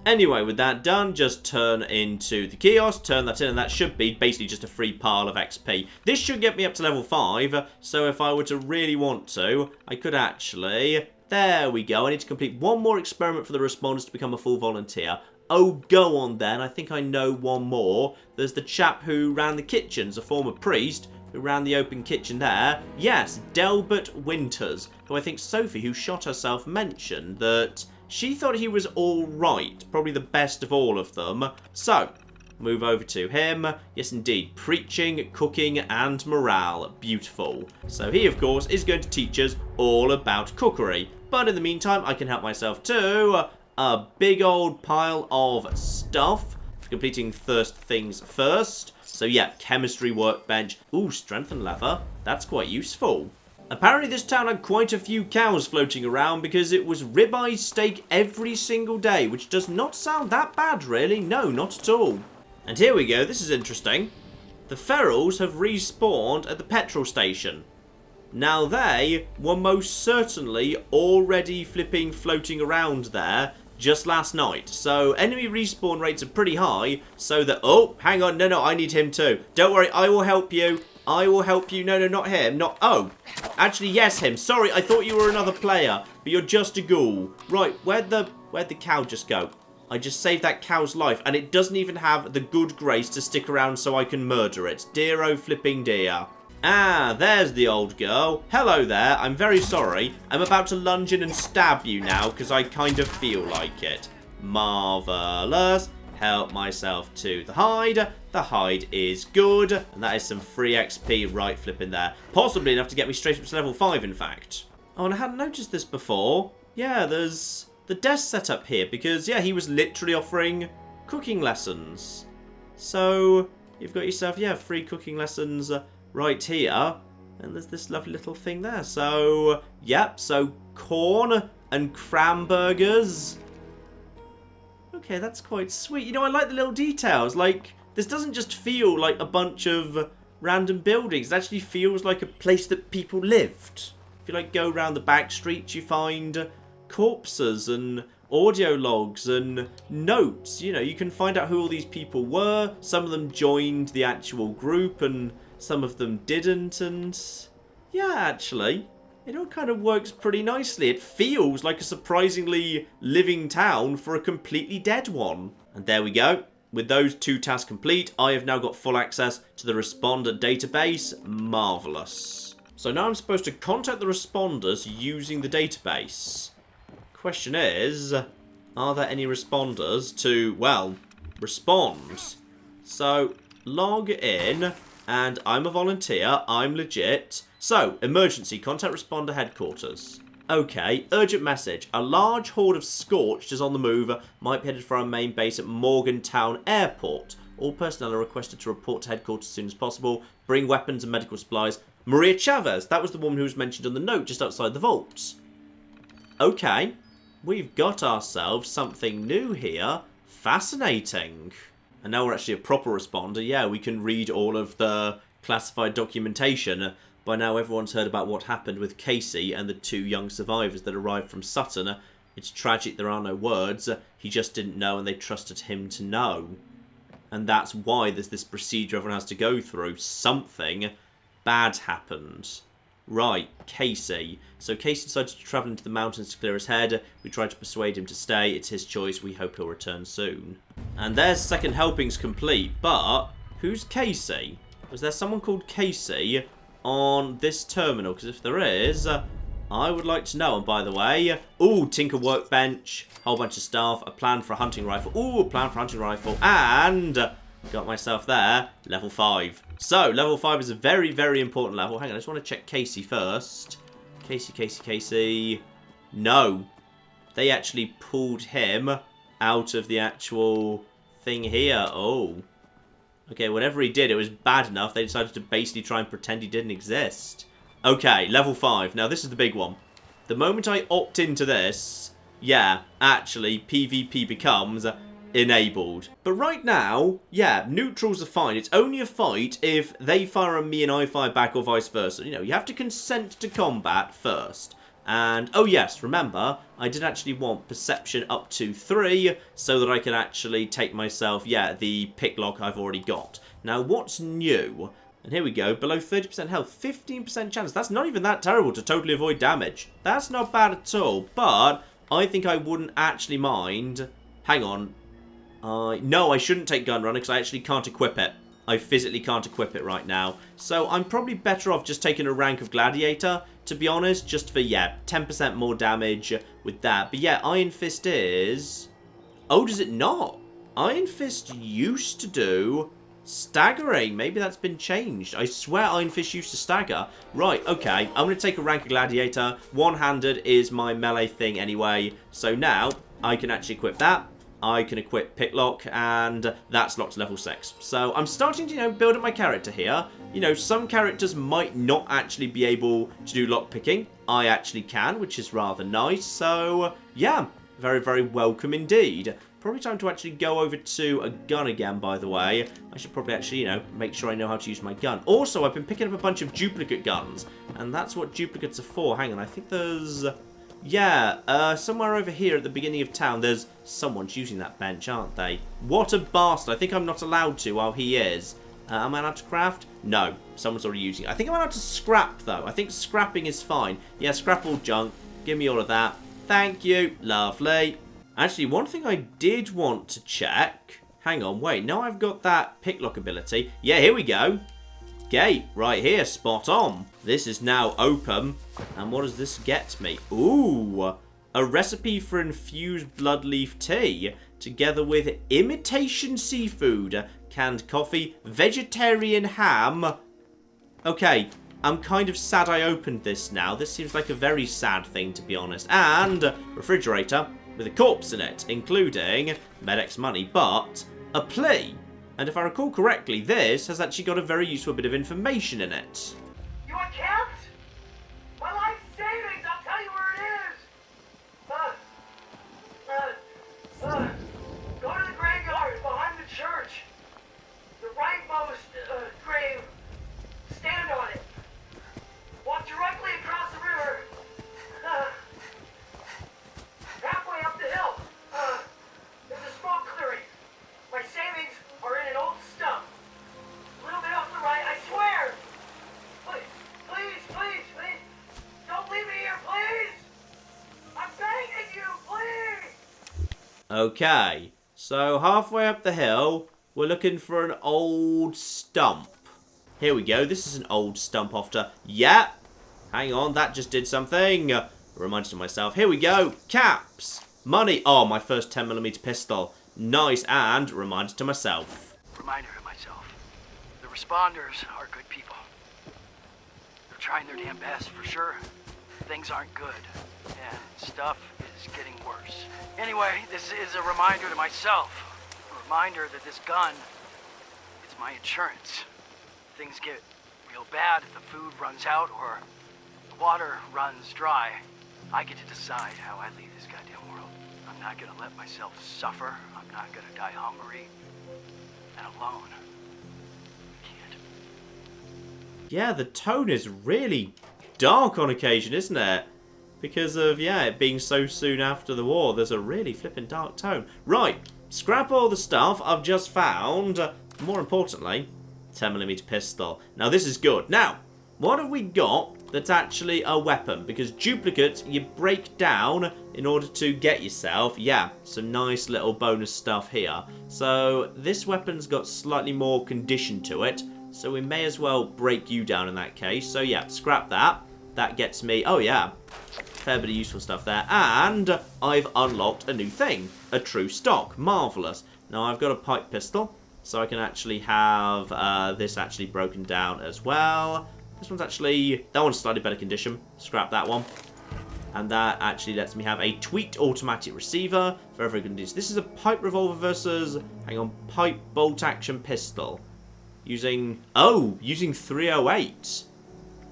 [SPEAKER 1] Anyway, with that done, just turn into the kiosk, turn that in, and that should be basically just a free pile of XP. This should get me up to level 5, so if I were to really want to, I could actually... There we go. I need to complete one more experiment for the responders to become a full volunteer. Oh, go on then. I think I know one more. There's the chap who ran the kitchens, a former priest, who ran the open kitchen there. Yes, Delbert Winters, who I think Sophie, who shot herself, mentioned that she thought he was alright, probably the best of all of them. So, move over to him. Yes, indeed, preaching, cooking, and morale. Beautiful. So he, of course, is going to teach us all about cookery. But in the meantime, I can help myself to a big old pile of stuff. Completing thirst things first. So yeah, chemistry workbench. Ooh, strength and leather. That's quite useful. Apparently this town had quite a few cows floating around because it was ribeye steak every single day, which does not sound that bad really. No, not at all. And here we go, this is interesting. The ferals have respawned at the petrol station. Now they were most certainly already floating around there just last night. So enemy respawn rates are pretty high, so that... Oh, hang on. No, I need him too. Don't worry, I will help you. I will help you. No, not him. Not... Oh, actually, yes, him. Sorry, I thought you were another player, but you're just a ghoul. Right, where'd the cow just go? I just saved that cow's life, and it doesn't even have the good grace to stick around so I can murder it. Dear oh flipping dear. Ah, there's the old girl. Hello there, I'm very sorry. I'm about to lunge in and stab you now, because I kind of feel like it. Marvellous. Help myself to the hide. The hide is good. And that is some free XP right flipping there. Possibly enough to get me straight up to level 5, in fact. Oh, and I hadn't noticed this before. Yeah, there's the desk set up here, because, yeah, he was literally offering cooking lessons. So, you've got yourself, yeah, free cooking lessons right here, and there's this lovely little thing there. So, yep, so corn and cranbergers. Okay, that's quite sweet. You know, I like the little details. Like, this doesn't just feel like a bunch of random buildings. It actually feels like a place that people lived. If you, like, go around the back streets, you find corpses and audio logs and notes. You know, you can find out who all these people were. Some of them joined the actual group and some of them didn't, and yeah, actually, it all kind of works pretty nicely. It feels like a surprisingly living town for a completely dead one. And there we go. With those 2 tasks complete, I have now got full access to the responder database. Marvellous. So now I'm supposed to contact the responders using the database. Question is, are there any responders to, well, respond? So, log in. And I'm a volunteer. I'm legit. So, emergency. Contact responder headquarters. Okay, urgent message. A large horde of Scorched is on the move. Might be headed for our main base at Morgantown Airport. All personnel are requested to report to headquarters as soon as possible. Bring weapons and medical supplies. Maria Chavez. That was the woman who was mentioned on the note just outside the vaults. Okay. We've got ourselves something new here. Fascinating. And now we're actually a proper responder. Yeah, we can read all of the classified documentation. By now, everyone's heard about what happened with Casey and the 2 young survivors that arrived from Sutton. It's tragic there are no words. He just didn't know and they trusted him to know. And that's why there's this procedure everyone has to go through. Something bad happened. Right, Casey. So Casey decided to travel into the mountains to clear his head. We tried to persuade him to stay. It's his choice. We hope he'll return soon. And there's second helpings complete. But who's Casey? Was there someone called Casey on this terminal? Because if there is, I would like to know. And by the way, ooh, Tinker Workbench, whole bunch of stuff, a plan for a hunting rifle. Ooh, a plan for a hunting rifle. And got myself there, level 5. So, level 5 is a very, very important level. Hang on, I just want to check Casey first. Casey. No. They actually pulled him out of the actual thing here. Oh. Okay, whatever he did, it was bad enough. They decided to basically try and pretend he didn't exist. Okay, level 5. Now, this is the big one. The moment I opt into this, yeah, actually, PvP becomes enabled. But right now, yeah, neutrals are fine. It's only a fight if they fire on me and I fire back or vice versa. You know, you have to consent to combat first. And, oh yes, remember, I did actually want perception up to 3 so that I can actually take myself, yeah, the picklock I've already got. Now, what's new? And here we go, below 30% health, 15% chance. That's not even that terrible to totally avoid damage. That's not bad at all, but I think I wouldn't actually mind. Hang on. No, I shouldn't take Gun Runner because I actually can't equip it. I physically can't equip it right now. So I'm probably better off just taking a rank of Gladiator, to be honest, just for, yeah, 10% more damage with that. But yeah, Iron Fist is... Oh, does it not? Iron Fist used to do staggering. Maybe that's been changed. I swear Iron Fist used to stagger. Right, okay. I'm going to take a rank of Gladiator. One-handed is my melee thing anyway. So now I can actually equip that. I can equip Picklock, and that's locked to level 6. So I'm starting to, you know, build up my character here. You know, some characters might not actually be able to do lockpicking. I actually can, which is rather nice. So, yeah, very, very welcome indeed. Probably time to actually go over to a gun again, by the way. I should probably actually, you know, make sure I know how to use my gun. Also, I've been picking up a bunch of duplicate guns, and that's what duplicates are for. Hang on, I think there's... Yeah, somewhere over here at the beginning of town, there's someone's using that bench, aren't they? What a bastard. I think I'm not allowed to while he is. Am I allowed to craft? No, someone's already using it. I think I'm allowed to scrap, though. I think scrapping is fine. Yeah, scrap all junk. Give me all of that. Thank you. Lovely. Actually, one thing I did want to check. Hang on, wait. Now I've got that picklock ability. Yeah, here we go. Gate, right here, spot on. This is now open. And what does this get me? Ooh, a recipe for infused bloodleaf tea, together with imitation seafood, canned coffee, vegetarian ham. Okay, I'm kind of sad I opened this now. This seems like a very sad thing, to be honest. And refrigerator with a corpse in it, including Medx money, but a plea. And if I recall correctly, this has actually got a very useful bit of information in it.
[SPEAKER 4] You want camps? My life savings, I'll tell you where it is. Go to the graveyard behind the church. The rightmost grave. Stand on it. Walk directly across the river. Halfway up the hill. There's a small clearing. My savings are in an old stump. A little bit off the right, I swear! Please, don't leave me here, please! I'm begging you, please!
[SPEAKER 1] Okay, so halfway up the hill, we're looking for an old stump. Here we go, this is an old stump off to... Yeah! Hang on, that just did something. Reminded myself, here we go, caps! Money, oh, my first 10mm pistol. Nice, and reminded to myself.
[SPEAKER 4] Reminder to myself. The responders are good people. They're trying their damn best, for sure. Things aren't good. And stuff is getting worse. Anyway, this is a reminder to myself. A reminder that this gun is my insurance. Things get real bad if the food runs out or the water runs dry. I get to decide how I leave this goddamn world. I'm not gonna let myself suffer. I'm not gonna die hungry and alone. I can't.
[SPEAKER 1] Yeah, the tone is really dark on occasion, isn't it? Because of, yeah, it being so soon after the war, there's a really flippin' dark tone. Right, scrap all the stuff I've just found. More importantly, 10mm pistol. Now, this is good. Now, what have we got that's actually a weapon? Because duplicates, you break down in order to get yourself, yeah, some nice little bonus stuff here. So, this weapon's got slightly more condition to it. So we may as well break you down in that case. So yeah, scrap that. That gets me... Oh yeah, fair bit of useful stuff there. And I've unlocked a new thing. A true stock. Marvellous. Now I've got a pipe pistol. So I can actually have this actually broken down as well. This one's actually... That one's slightly better condition. Scrap that one. And that actually lets me have a tweaked automatic receiver. Very, very good news. This is a pipe revolver versus... Hang on. Pipe bolt action pistol. Using... Oh! Using 308.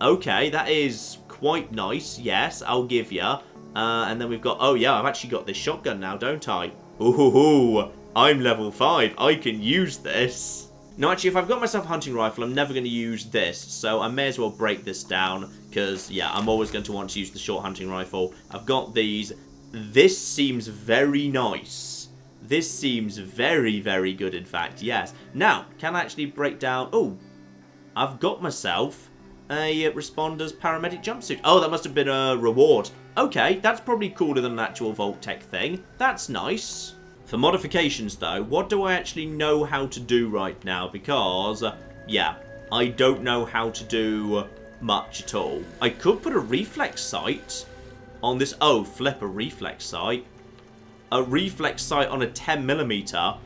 [SPEAKER 1] Okay, that is quite nice. Yes, I'll give ya. And then we've got... Oh, yeah, I've actually got this shotgun now, don't I? Ooh, I'm level 5. I can use this. Now, actually, if I've got myself a hunting rifle, I'm never going to use this. So I may as well break this down. Because, yeah, I'm always going to want to use the short hunting rifle. I've got these. This seems very nice. This seems very, very good, in fact. Yes. Now, can I actually break down... Oh, I've got myself a Responder's paramedic jumpsuit. Oh, that must have been a reward. Okay, that's probably cooler than an actual Vault-Tec thing. That's nice. For modifications, though, what do I actually know how to do right now? Because, yeah, I don't know how to do much at all. I could put a reflex sight on this. Oh, flip a reflex sight. A reflex sight on a 10mm.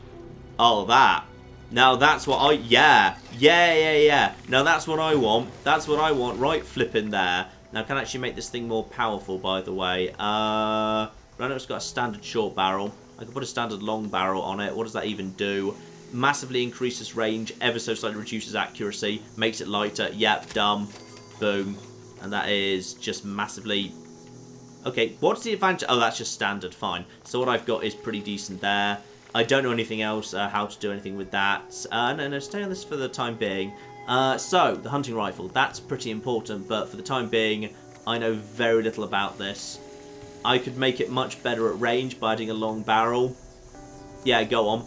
[SPEAKER 1] Oh, that. Now, that's what I... Yeah. Yeah. Now, that's what I want. That's what I want. Right, flipping there. Now, can I actually make this thing more powerful, by the way? I know it's got a standard short barrel. I can put a standard long barrel on it. What does that even do? Massively increases range, ever so slightly reduces accuracy, makes it lighter. Yep, done. Boom. And that is just massively... Okay, what's the advantage? Oh, that's just standard, fine. So what I've got is pretty decent there. I don't know anything else, how to do anything with that. No, stay on this for the time being. So, the hunting rifle, that's pretty important, but for the time being, I know very little about this. I could make it much better at range by adding a long barrel. Yeah, go on.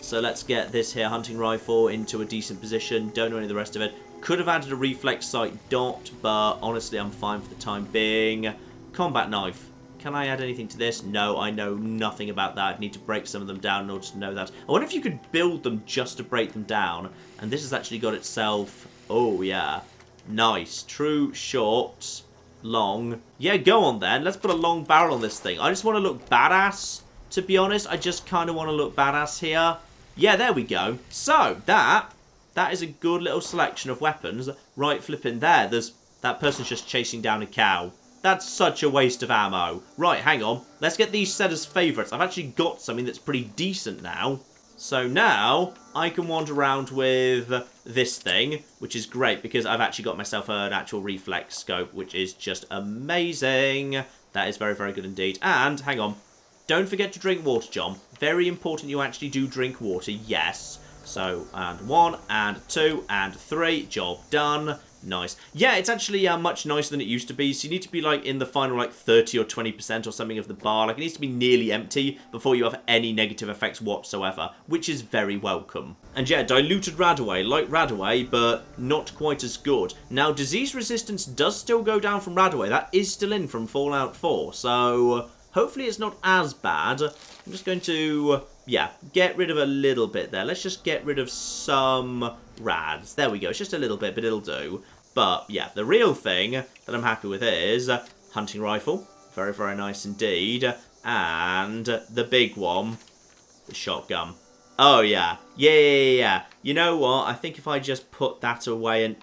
[SPEAKER 1] So let's get this here hunting rifle into a decent position. Don't know any of the rest of it. Could have added a reflex sight dot, but honestly I'm fine for the time being. Combat knife. Can I add anything to this? No, I know nothing about that. I'd need to break some of them down in order to know that. I wonder if you could build them just to break them down. And this has actually got itself... Oh, yeah. Nice. True, short... Long. Yeah, go on then. Let's put a long barrel on this thing. I just want to look badass, to be honest. I just kind of want to look badass here. Yeah, there we go. So, that is a good little selection of weapons. Right flipping there. That person's just chasing down a cow. That's such a waste of ammo. Right, hang on. Let's get these set as favourites. I've actually got something that's pretty decent now. So now, I can wander around with this thing, which is great because I've actually got myself an actual reflex scope, which is just amazing. That is very, very good indeed. And, hang on, don't forget to drink water, John. Very important you actually do drink water, yes. So, and 1, and 2, and 3, job done. Nice. Yeah, it's actually much nicer than it used to be. So you need to be like in the final like 30 or 20% or something of the bar. Like it needs to be nearly empty before you have any negative effects whatsoever, which is very welcome. And yeah, diluted Radaway, like Radaway, but not quite as good. Now, disease resistance does still go down from Radaway. That is still in from Fallout 4. So hopefully it's not as bad. I'm just going to, yeah, get rid of a little bit there. Let's just get rid of some rads. There we go. It's just a little bit, but it'll do. But, yeah, the real thing that I'm happy with is hunting rifle. Very, very nice indeed. And the big one, the shotgun. Oh, yeah. Yeah. You know what? I think if I just put that away and...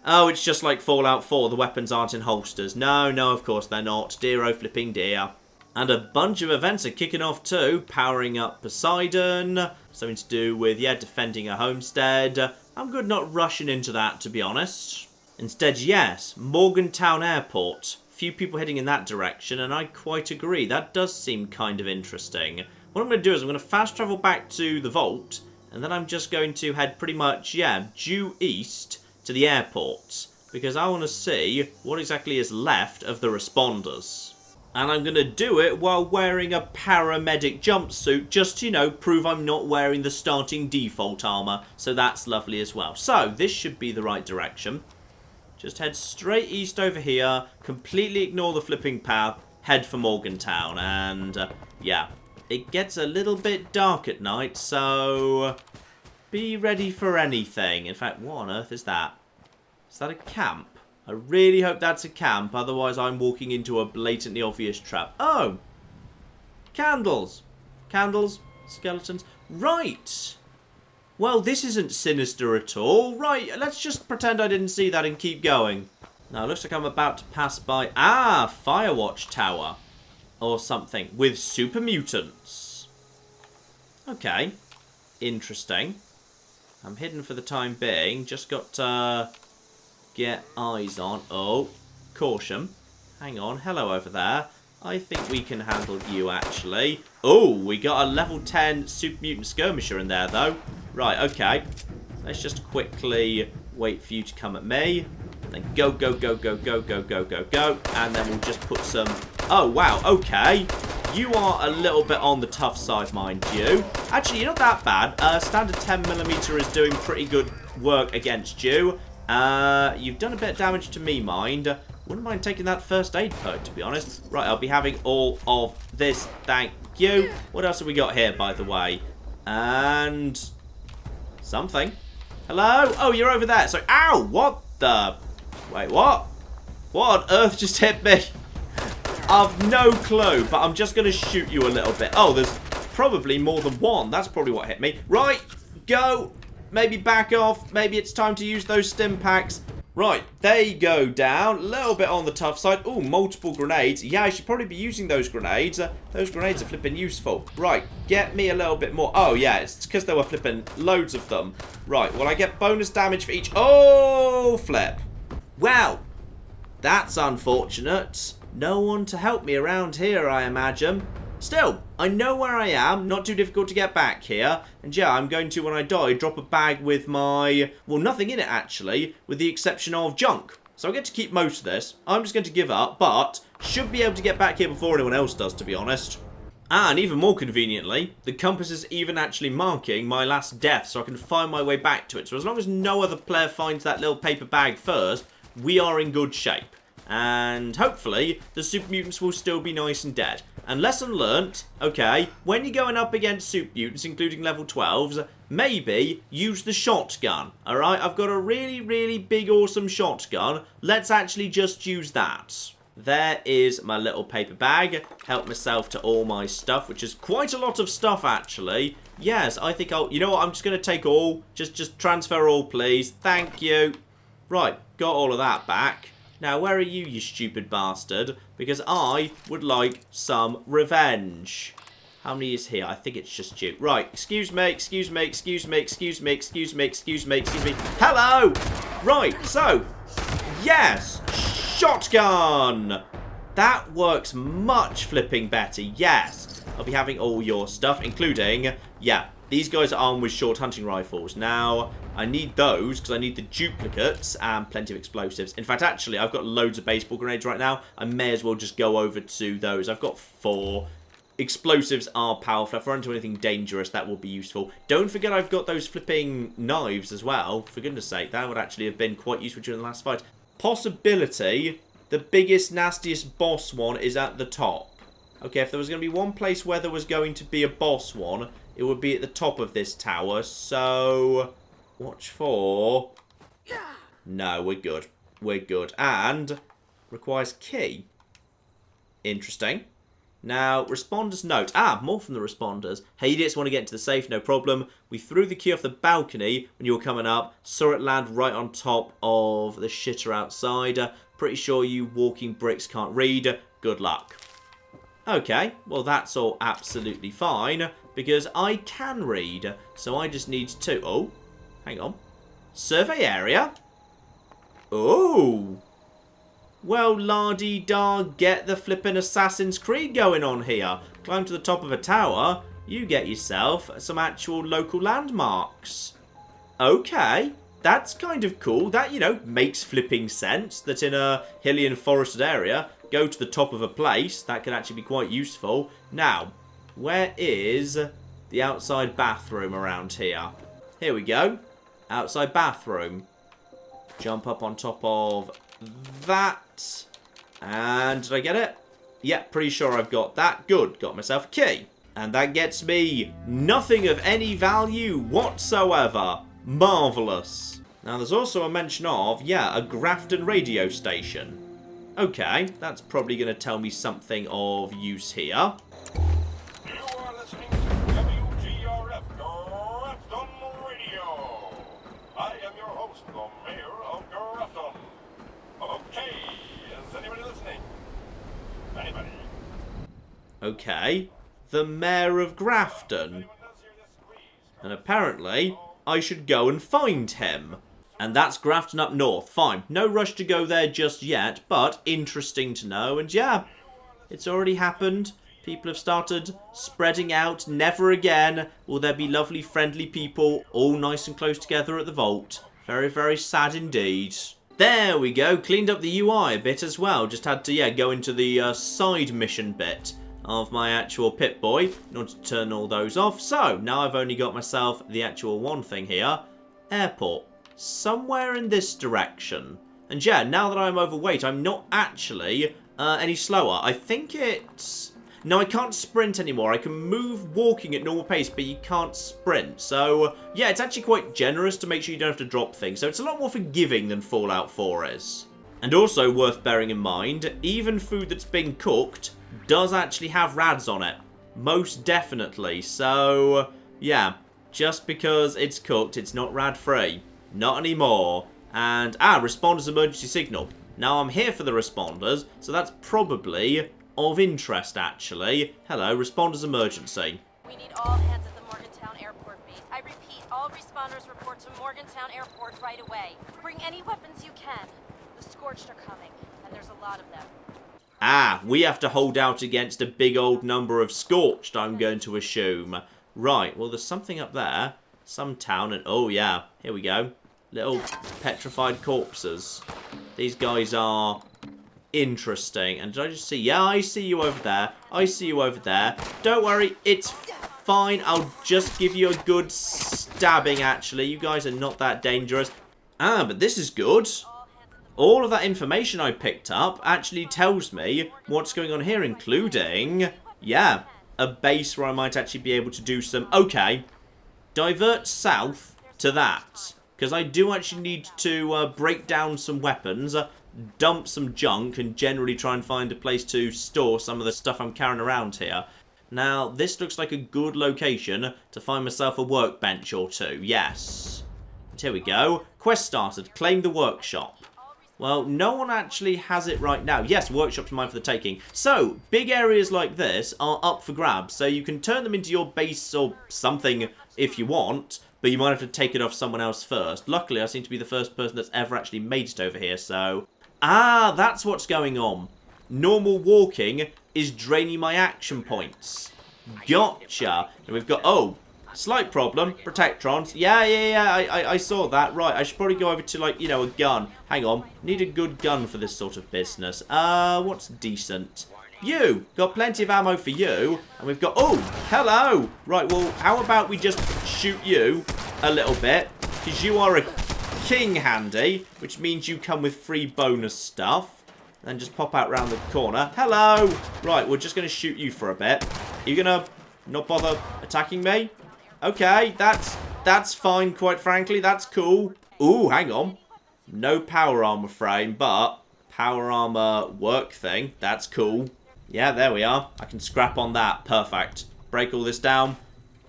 [SPEAKER 1] Oh, it's just like Fallout 4. The weapons aren't in holsters. No, of course they're not. Dear oh flipping dear. And a bunch of events are kicking off too. Powering up Poseidon. Something to do with, yeah, defending a homestead. I'm good not rushing into that, to be honest. Instead, yes, Morgantown Airport. Few people heading in that direction, and I quite agree. That does seem kind of interesting. What I'm going to do is I'm going to fast travel back to the vault, and then I'm just going to head pretty much, yeah, due east to the airport. Because I want to see what exactly is left of the responders. And I'm going to do it while wearing a paramedic jumpsuit, just to, you know, prove I'm not wearing the starting default armor. So that's lovely as well. So, this should be the right direction. Just head straight east over here, completely ignore the flipping path, head for Morgantown, and, yeah, it gets a little bit dark at night, so Be ready for anything. In fact, what on earth is that? Is that a camp? I really hope that's a camp, otherwise I'm walking into a blatantly obvious trap. Oh! Candles. Candles. Skeletons. Right! Well, this isn't sinister at all. Right, let's just pretend I didn't see that and keep going. Now, it looks like I'm about to pass by... Ah! Firewatch Tower. Or something. With super mutants. Okay. Interesting. I'm hidden for the time being. Just got to get eyes on. Oh, caution. Hang on. Hello over there. I think we can handle you, actually. Oh, we got a level 10 super mutant skirmisher in there, though. Right, okay. Let's just quickly wait for you to come at me. Then go, go, go, go, go, go, go, go, go. And then we'll just put some... Oh, wow, okay. You are a little bit on the tough side, mind you. Actually, you're not that bad. Standard 10mm is doing pretty good work against you. You've done a bit of damage to me, mind. Wouldn't mind taking that first aid perk, to be honest. Right, I'll be having all of this. Thank you. What else have we got here, by the way? And... something. Hello? Oh, you're over there. So, ow! What the... Wait, what? What on earth just hit me? I've no clue, but I'm just going to shoot you a little bit. Oh, there's probably more than one. That's probably what hit me. Right, go. Maybe back off. Maybe it's time to use those stim packs. Right, they go down. A little bit on the tough side. Oh, multiple grenades. Yeah, I should probably be using those grenades. Those grenades are flipping useful. Right, get me a little bit more. Oh, yeah, it's because there were flipping loads of them. Right, well, I get bonus damage for each. Oh, flip. Wow, that's unfortunate. No one to help me around here, I imagine. Still, I know where I am. Not too difficult to get back here. And yeah, I'm going to, when I die, drop a bag with my... well, nothing in it, actually, with the exception of junk. So I get to keep most of this. I'm just going to give up, but should be able to get back here before anyone else does, to be honest. And even more conveniently, the compass is even actually marking my last death, so I can find my way back to it. So as long as no other player finds that little paper bag first, we are in good shape. And hopefully, the super mutants will still be nice and dead. And lesson learnt, okay, when you're going up against super mutants, including level 12s, maybe use the shotgun, alright? I've got a really, really big, awesome shotgun. Let's actually just use that. There is my little paper bag. Help myself to all my stuff, which is quite a lot of stuff, actually. Yes, I think I'll... you know what? I'm just going to take all. Just transfer all, please. Thank you. Right, got all of that back. Now, where are you, you stupid bastard? Because I would like some revenge. How many is here? I think it's just you. Right, excuse me, excuse me, excuse me, excuse me, excuse me, excuse me, excuse me. Hello! Right, so, yes, shotgun! That works much flipping better, yes. I'll be having all your stuff, including, yeah, these guys are armed with short hunting rifles. Now, I need those because I need the duplicates and plenty of explosives. In fact, actually, I've got loads of baseball grenades right now. I may as well just go over to those. I've got 4. Explosives are powerful. If I run into anything dangerous, that will be useful. Don't forget I've got those flipping knives as well. For goodness sake, that would actually have been quite useful during the last fight. Possibility, the biggest, nastiest boss one is at the top. Okay, if there was going to be one place where there was going to be a boss one, it would be at the top of this tower, so... watch for... no, we're good. We're good. And... requires key. Interesting. Now, responders note. Ah, more from the responders. Hey, idiots want to get into the safe, no problem. We threw the key off the balcony when you were coming up. Saw it land right on top of the shitter outside. Pretty sure you walking bricks can't read. Good luck. Okay, well that's all absolutely fine, because I can read, so I just need to... oh, hang on. Survey area? Oh. Well, la-dee-da, get the flippin' Assassin's Creed going on here. Climb to the top of a tower, you get yourself some actual local landmarks. Okay, that's kind of cool. That, you know, makes flipping sense, that in a hilly and forested area... go to the top of a place. That can actually be quite useful. Now, where is the outside bathroom around here? Here we go. Outside bathroom. Jump up on top of that. And did I get it? Yeah, pretty sure I've got that. Good. Got myself a key. And that gets me nothing of any value whatsoever. Marvellous. Now, there's also a mention of, yeah, a Grafton radio station. Okay, that's probably going to tell me something of use here.
[SPEAKER 5] You are listening to WGRF, Grafton Radio. I am your host, the Mayor of Grafton. Okay, is anybody listening? Anybody?
[SPEAKER 1] Okay, the Mayor of Grafton.
[SPEAKER 5] Anyone does hear this, please.
[SPEAKER 1] And apparently, I should go and find him. And that's Grafton up north. Fine. No rush to go there just yet, but interesting to know. And yeah, it's already happened. People have started spreading out. Never again will there be lovely, friendly people all nice and close together at the vault. Very, very sad indeed. There we go. Cleaned up the UI a bit as well. Just had to, yeah, go into the side mission bit of my actual Pip-Boy in order to turn all those off. So, now I've only got myself the actual one thing here. Airport. Somewhere in this direction. And yeah, now that I'm overweight, I'm not actually any slower. I think it's... No, I can't sprint anymore. I can move walking at normal pace, but you can't sprint. So, yeah, it's actually quite generous to make sure you don't have to drop things. So it's a lot more forgiving than Fallout 4 is. And also worth bearing in mind, even food that's been cooked does actually have rads on it. Most definitely. So, yeah, just because it's cooked, it's not rad-free. Not anymore. And, responders emergency signal. Now, I'm here for the responders, so that's probably of interest, actually. Hello, responders emergency.
[SPEAKER 6] We need all hands at the Morgantown Airport base. I repeat, all responders report to Morgantown Airport right away. Bring any weapons you can. The Scorched are coming, and there's a lot of them.
[SPEAKER 1] We have to hold out against a big old number of Scorched, I'm going to assume. Right, well, there's something up there. Some town, and oh yeah, here we go. Little petrified corpses. These guys are interesting. And did I just see? Yeah, I see you over there. I see you over there. Don't worry, it's fine. I'll just give you a good stabbing, actually. You guys are not that dangerous. But this is good. All of that information I picked up actually tells me what's going on here, including, yeah, a base where I might actually be able to do some... Okay, divert south to that. Because I do actually need to break down some weapons, dump some junk, and generally try and find a place to store some of the stuff I'm carrying around here. Now, this looks like a good location to find myself a workbench or two. Yes. And here we go. Quest started. Claim the workshop. Well, no one actually has it right now. Yes, workshop's mine for the taking. So, big areas like this are up for grabs. So you can turn them into your base or something if you want. But you might have to take it off someone else first. Luckily, I seem to be the first person that's ever actually made it over here, so... that's what's going on. Normal walking is draining my action points. Gotcha. And we've got... Oh, slight problem. Protectrons. Yeah, I saw that. Right, I should probably go over to, like, you know, a gun. Hang on. Need a good gun for this sort of business. What's decent? You! Got plenty of ammo for you. And we've got... Oh, hello! Right, well, how about we just shoot you a little bit? Because you are a king handy, which means you come with free bonus stuff. And just pop out round the corner. Hello! Right, we're just going to shoot you for a bit. Are you going to not bother attacking me? Okay, that's fine, quite frankly. That's cool. Ooh, hang on. No power armor frame, but power armor work thing. That's cool. Yeah, there we are. I can scrap on that. Perfect. Break all this down.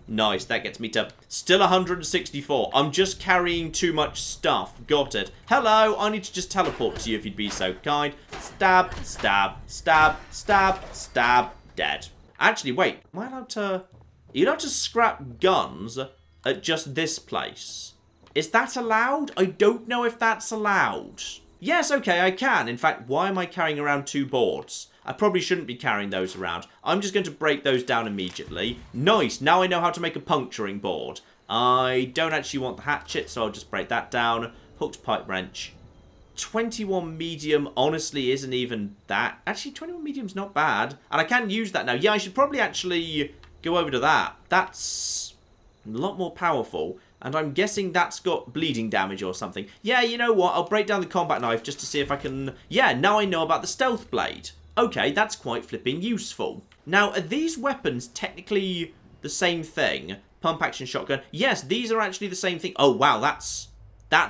[SPEAKER 1] Nice. That gets me to still 164. I'm just carrying too much stuff. Got it. Hello. I need to just teleport to you if you'd be so kind. Stab, stab, stab, stab, stab. Dead. Actually, wait. Am I allowed to... Are you allowed to scrap guns at just this place? Is that allowed? I don't know if that's allowed. Yes, okay, I can. In fact, why am I carrying around 2 boards? I probably shouldn't be carrying those around. I'm just going to break those down immediately. Nice, now I know how to make a puncturing board. I don't actually want the hatchet, so I'll just break that down. Hooked pipe wrench. 21 medium honestly isn't even that. Actually, 21 medium's not bad. And I can use that now. Yeah, I should probably actually go over to that. That's a lot more powerful. And I'm guessing that's got bleeding damage or something. Yeah, you know what? I'll break down the combat knife just to see if I can... Yeah, now I know about the stealth blade. Okay, that's quite flipping useful. Now, are these weapons technically the same thing? Pump action shotgun. Yes, these are actually the same thing. Oh, wow, that's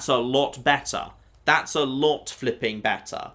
[SPEAKER 1] a lot better. That's a lot flipping better.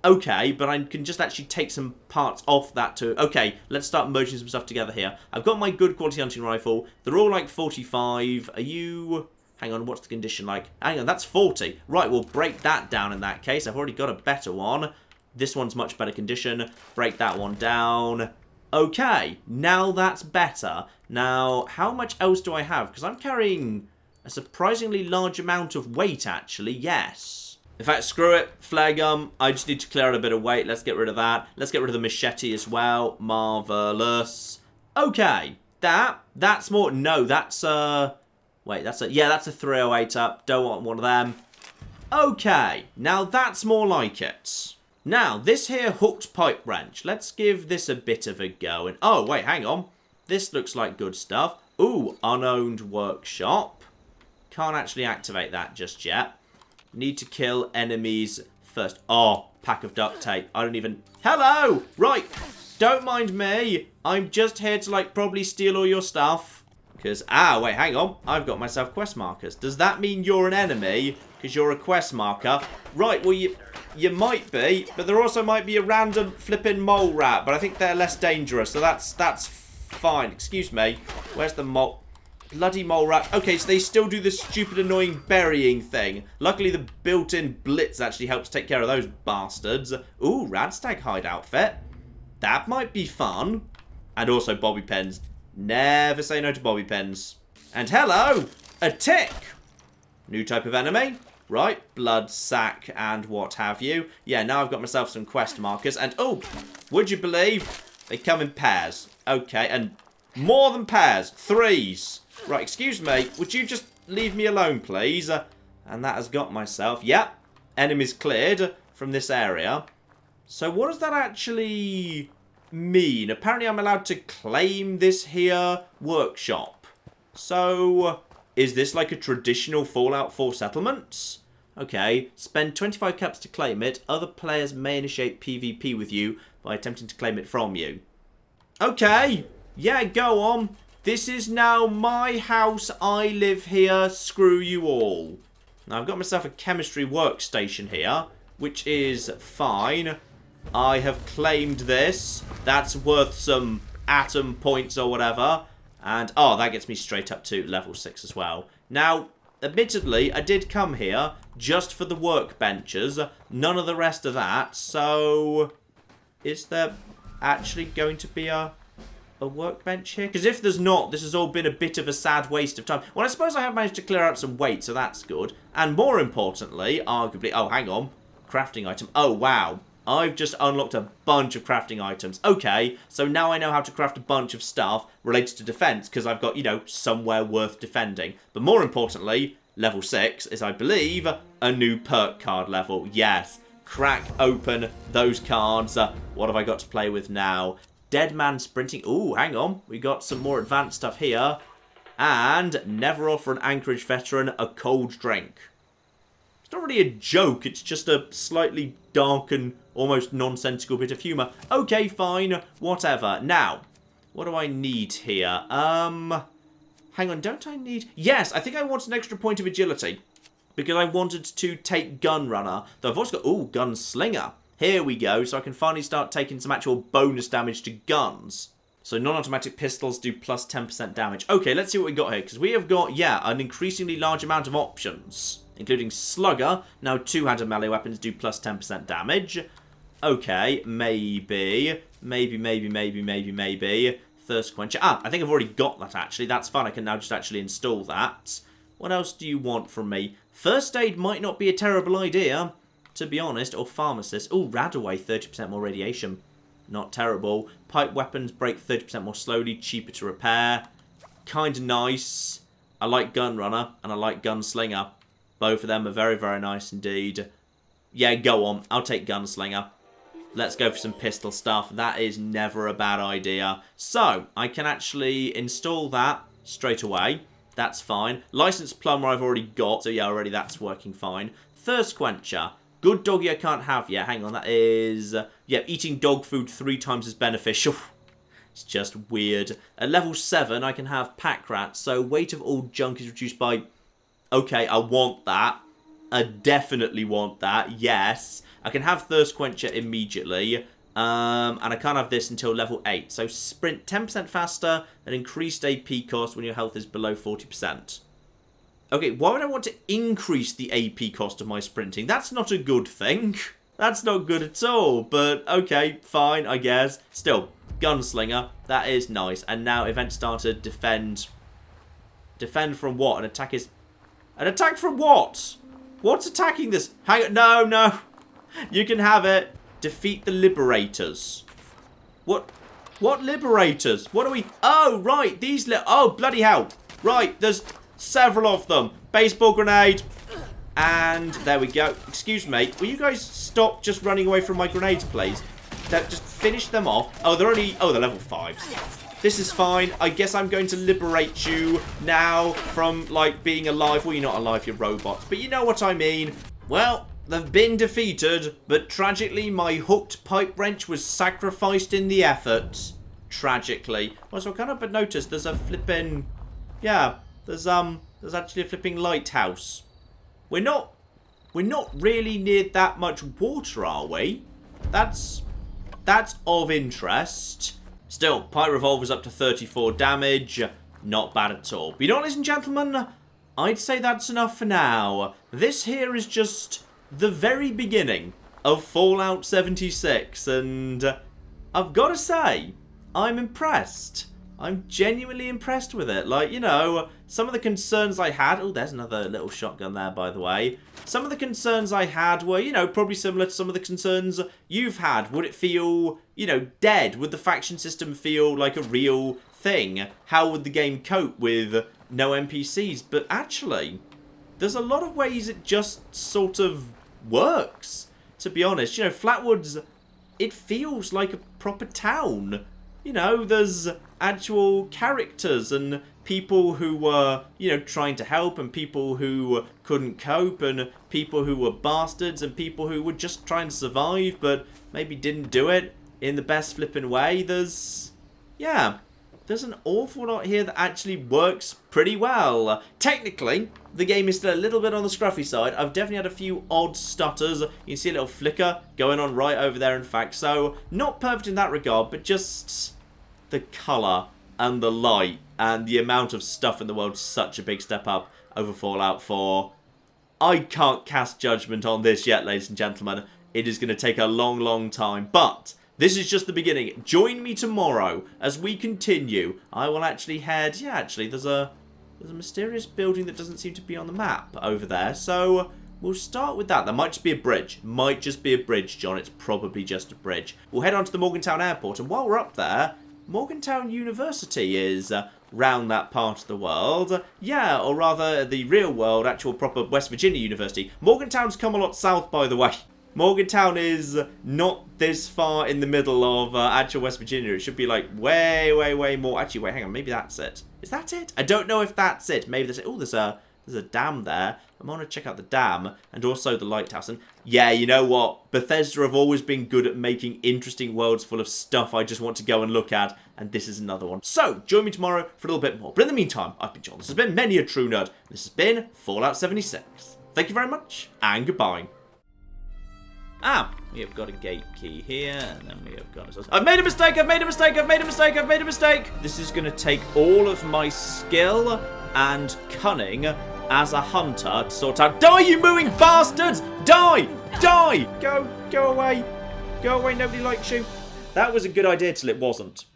[SPEAKER 1] Okay, but I can just actually take some parts off that too. Okay, let's start merging some stuff together here. I've got my good quality hunting rifle. They're all like 45. Are you... Hang on, what's the condition like? Hang on, that's 40. Right, we'll break that down in that case. I've already got a better one. This one's much better condition. Break that one down. Okay, now that's better. Now, how much else do I have? Because I'm carrying a surprisingly large amount of weight, actually. Yes. In fact, screw it. Flare gun. I just need to clear out a bit of weight. Let's get rid of that. Let's get rid of the machete as well. Marvelous. Okay. That's more... No, that's wait, that's a... Yeah, that's a 308 up. Don't want one of them. Okay. Now, that's more like it. Now, this here hooked pipe wrench. Let's give this a bit of a go. And oh, wait, hang on. This looks like good stuff. Ooh, unowned workshop. Can't actually activate that just yet. Need to kill enemies first. Oh, pack of duct tape. I don't even... Hello! Right, don't mind me. I'm just here to, like, probably steal all your stuff. Because, wait, hang on. I've got myself quest markers. Does that mean you're an enemy? Because you're a quest marker? Right, well, you might be, but there also might be a random flipping mole rat, but I think they're less dangerous, so that's fine. Excuse me. Where's the mole? Bloody mole rat. Okay, so they still do this stupid, annoying burying thing. Luckily, the built-in blitz actually helps take care of those bastards. Ooh, Radstag hide outfit. That might be fun. And also bobby pins. Never say no to bobby pins. And hello, a tick. New type of enemy. Right, blood sack and what have you. Yeah, now I've got myself some quest markers. And, oh, would you believe they come in pairs? Okay, and more than pairs. 3s. Right, excuse me. Would you just leave me alone, please? And that has got myself. Yep, enemies cleared from this area. So what does that actually mean? Apparently I'm allowed to claim this here workshop. So... Is this like a traditional Fallout 4 settlement? Okay, spend 25 caps to claim it. Other players may initiate PvP with you by attempting to claim it from you. Okay, yeah, go on. This is now my house. I live here. Screw you all. Now, I've got myself a chemistry workstation here, which is fine. I have claimed this. That's worth some atom points or whatever. And, oh, that gets me straight up to level 6 as well. Now, admittedly, I did come here just for the workbenches. None of the rest of that. So, is there actually going to be a workbench here? Because if there's not, this has all been a bit of a sad waste of time. Well, I suppose I have managed to clear out some weight, so that's good. And more importantly, arguably... Oh, hang on. Crafting item. Oh, wow. I've just unlocked a bunch of crafting items. Okay, so now I know how to craft a bunch of stuff related to defense, because I've got, you know, somewhere worth defending. But more importantly, level 6 is, I believe, a new perk card level. Yes, crack open those cards. What have I got to play with now? Dead man sprinting. Ooh, hang on. We got some more advanced stuff here. And never offer an Anchorage veteran a cold drink. It's not really a joke, it's just a slightly dark and almost nonsensical bit of humour. Okay, fine, whatever. Now, what do I need here? Hang on, don't I need... Yes, I think I want an extra point of agility. Because I wanted to take Gunrunner. Though I've also got... Ooh, Gunslinger. Here we go, so I can finally start taking some actual bonus damage to guns. So non-automatic pistols do plus 10% damage. Okay, let's see what we got here. Because we have got, yeah, an increasingly large amount of options. Including Slugger. Now two-handed melee weapons do plus 10% damage. Okay, maybe. Maybe. Thirst Quencher. I think I've already got that, actually. That's fine. I can now just actually install that. What else do you want from me? First aid might not be a terrible idea, to be honest. Or pharmacist. Oh, Radaway, 30% more radiation. Not terrible. Pipe weapons break 30% more slowly. Cheaper to repair. Kind of nice. I like Gunrunner and I like Gunslinger. Both of them are very, very nice indeed. Yeah, go on. I'll take Gunslinger. Let's go for some pistol stuff. That is never a bad idea. So, I can actually install that straight away. That's fine. Licensed Plumber I've already got. So, yeah, already that's working fine. Thirst Quencher. Good doggy I can't have yet. Hang on, that is... yeah, eating dog food 3 times as beneficial. It's just weird. At level 7, I can have pack rats, so weight of all junk is reduced by... Okay, I want that. I definitely want that, yes. I can have Thirst Quencher immediately. And I can't have this until level 8. So sprint 10% faster and increased AP cost when your health is below 40%. Okay, why would I want to increase the AP cost of my sprinting? That's not a good thing. That's not good at all. But okay, fine, I guess. Still, Gunslinger, that is nice. And now Event Starter, defend. Defend from what? An attack is... An attack from what? What's attacking this? Hang on, no, no. You can have it. Defeat the Liberators. What? What Liberators? What are we... Oh, right. These... Oh, bloody hell. Right. There's several of them. Baseball grenade. And there we go. Excuse me. Will you guys stop just running away from my grenades, please? Just finish them off. Oh, they're only... Oh, they're level 5s. This is fine. I guess I'm going to liberate you now from, like, being alive. Well, you're not alive. You're robots. But you know what I mean. Well... They've been defeated, but tragically my hooked pipe wrench was sacrificed in the effort. Tragically. Also, I can't help but notice there's a flipping... Yeah, there's actually a flipping lighthouse. We're not really near that much water, are we? That's of interest. Still, pipe revolver's up to 34 damage. Not bad at all. But you know what, ladies and gentlemen? I'd say that's enough for now. This here is just... the very beginning of Fallout 76, and I've got to say, I'm impressed. I'm genuinely impressed with it. Like, you know, some of the concerns I had... Oh, there's another little shotgun there, by the way. Some of the concerns I had were, you know, probably similar to some of the concerns you've had. Would it feel, you know, dead? Would the faction system feel like a real thing? How would the game cope with no NPCs? But actually, there's a lot of ways it just sort of... works, to be honest. You know, Flatwoods, it feels like a proper town. You know, there's actual characters and people who were, you know, trying to help, and people who couldn't cope, and people who were bastards, and people who were just trying to survive but maybe didn't do it in the best flipping way. There's an awful lot here that actually works pretty well. Technically, the game is still a little bit on the scruffy side. I've definitely had a few odd stutters. You can see a little flicker going on right over there, in fact. So, not perfect in that regard, but just the colour and the light and the amount of stuff in the world is such a big step up over Fallout 4. I can't cast judgment on this yet, ladies and gentlemen. It is going to take a long, long time, but... this is just the beginning. Join me tomorrow as we continue. I will actually head... Yeah, actually, there's a mysterious building that doesn't seem to be on the map over there. So, we'll start with that. That might just be a bridge. Might just be a bridge, John. It's probably just a bridge. We'll head on to the Morgantown Airport. And while we're up there, Morgantown University is round that part of the world. Yeah, or rather, the real world, actual proper West Virginia University. Morgantown's come a lot south, by the way. Morgantown is not this far in the middle of actual West Virginia. It should be like way, way, way more. Actually, wait, hang on. Maybe that's it. Is that it? I don't know if that's it. Maybe that's it. Oh, there's a dam there. I'm going to check out the dam and also the lighthouse. And yeah, you know what? Bethesda have always been good at making interesting worlds full of stuff I just want to go and look at. And this is another one. So, join me tomorrow for a little bit more. But in the meantime, I've been John. This has been Many a True Nerd. This has been Fallout 76. Thank you very much, and goodbye. We have got a gate key here, and then we have got... I've made a mistake! I've made a mistake! I've made a mistake! I've made a mistake! This is going to take all of my skill and cunning as a hunter to sort out... Die, you mooing bastards! Die! Die! Go away. Go away, nobody likes you. That was a good idea till it wasn't.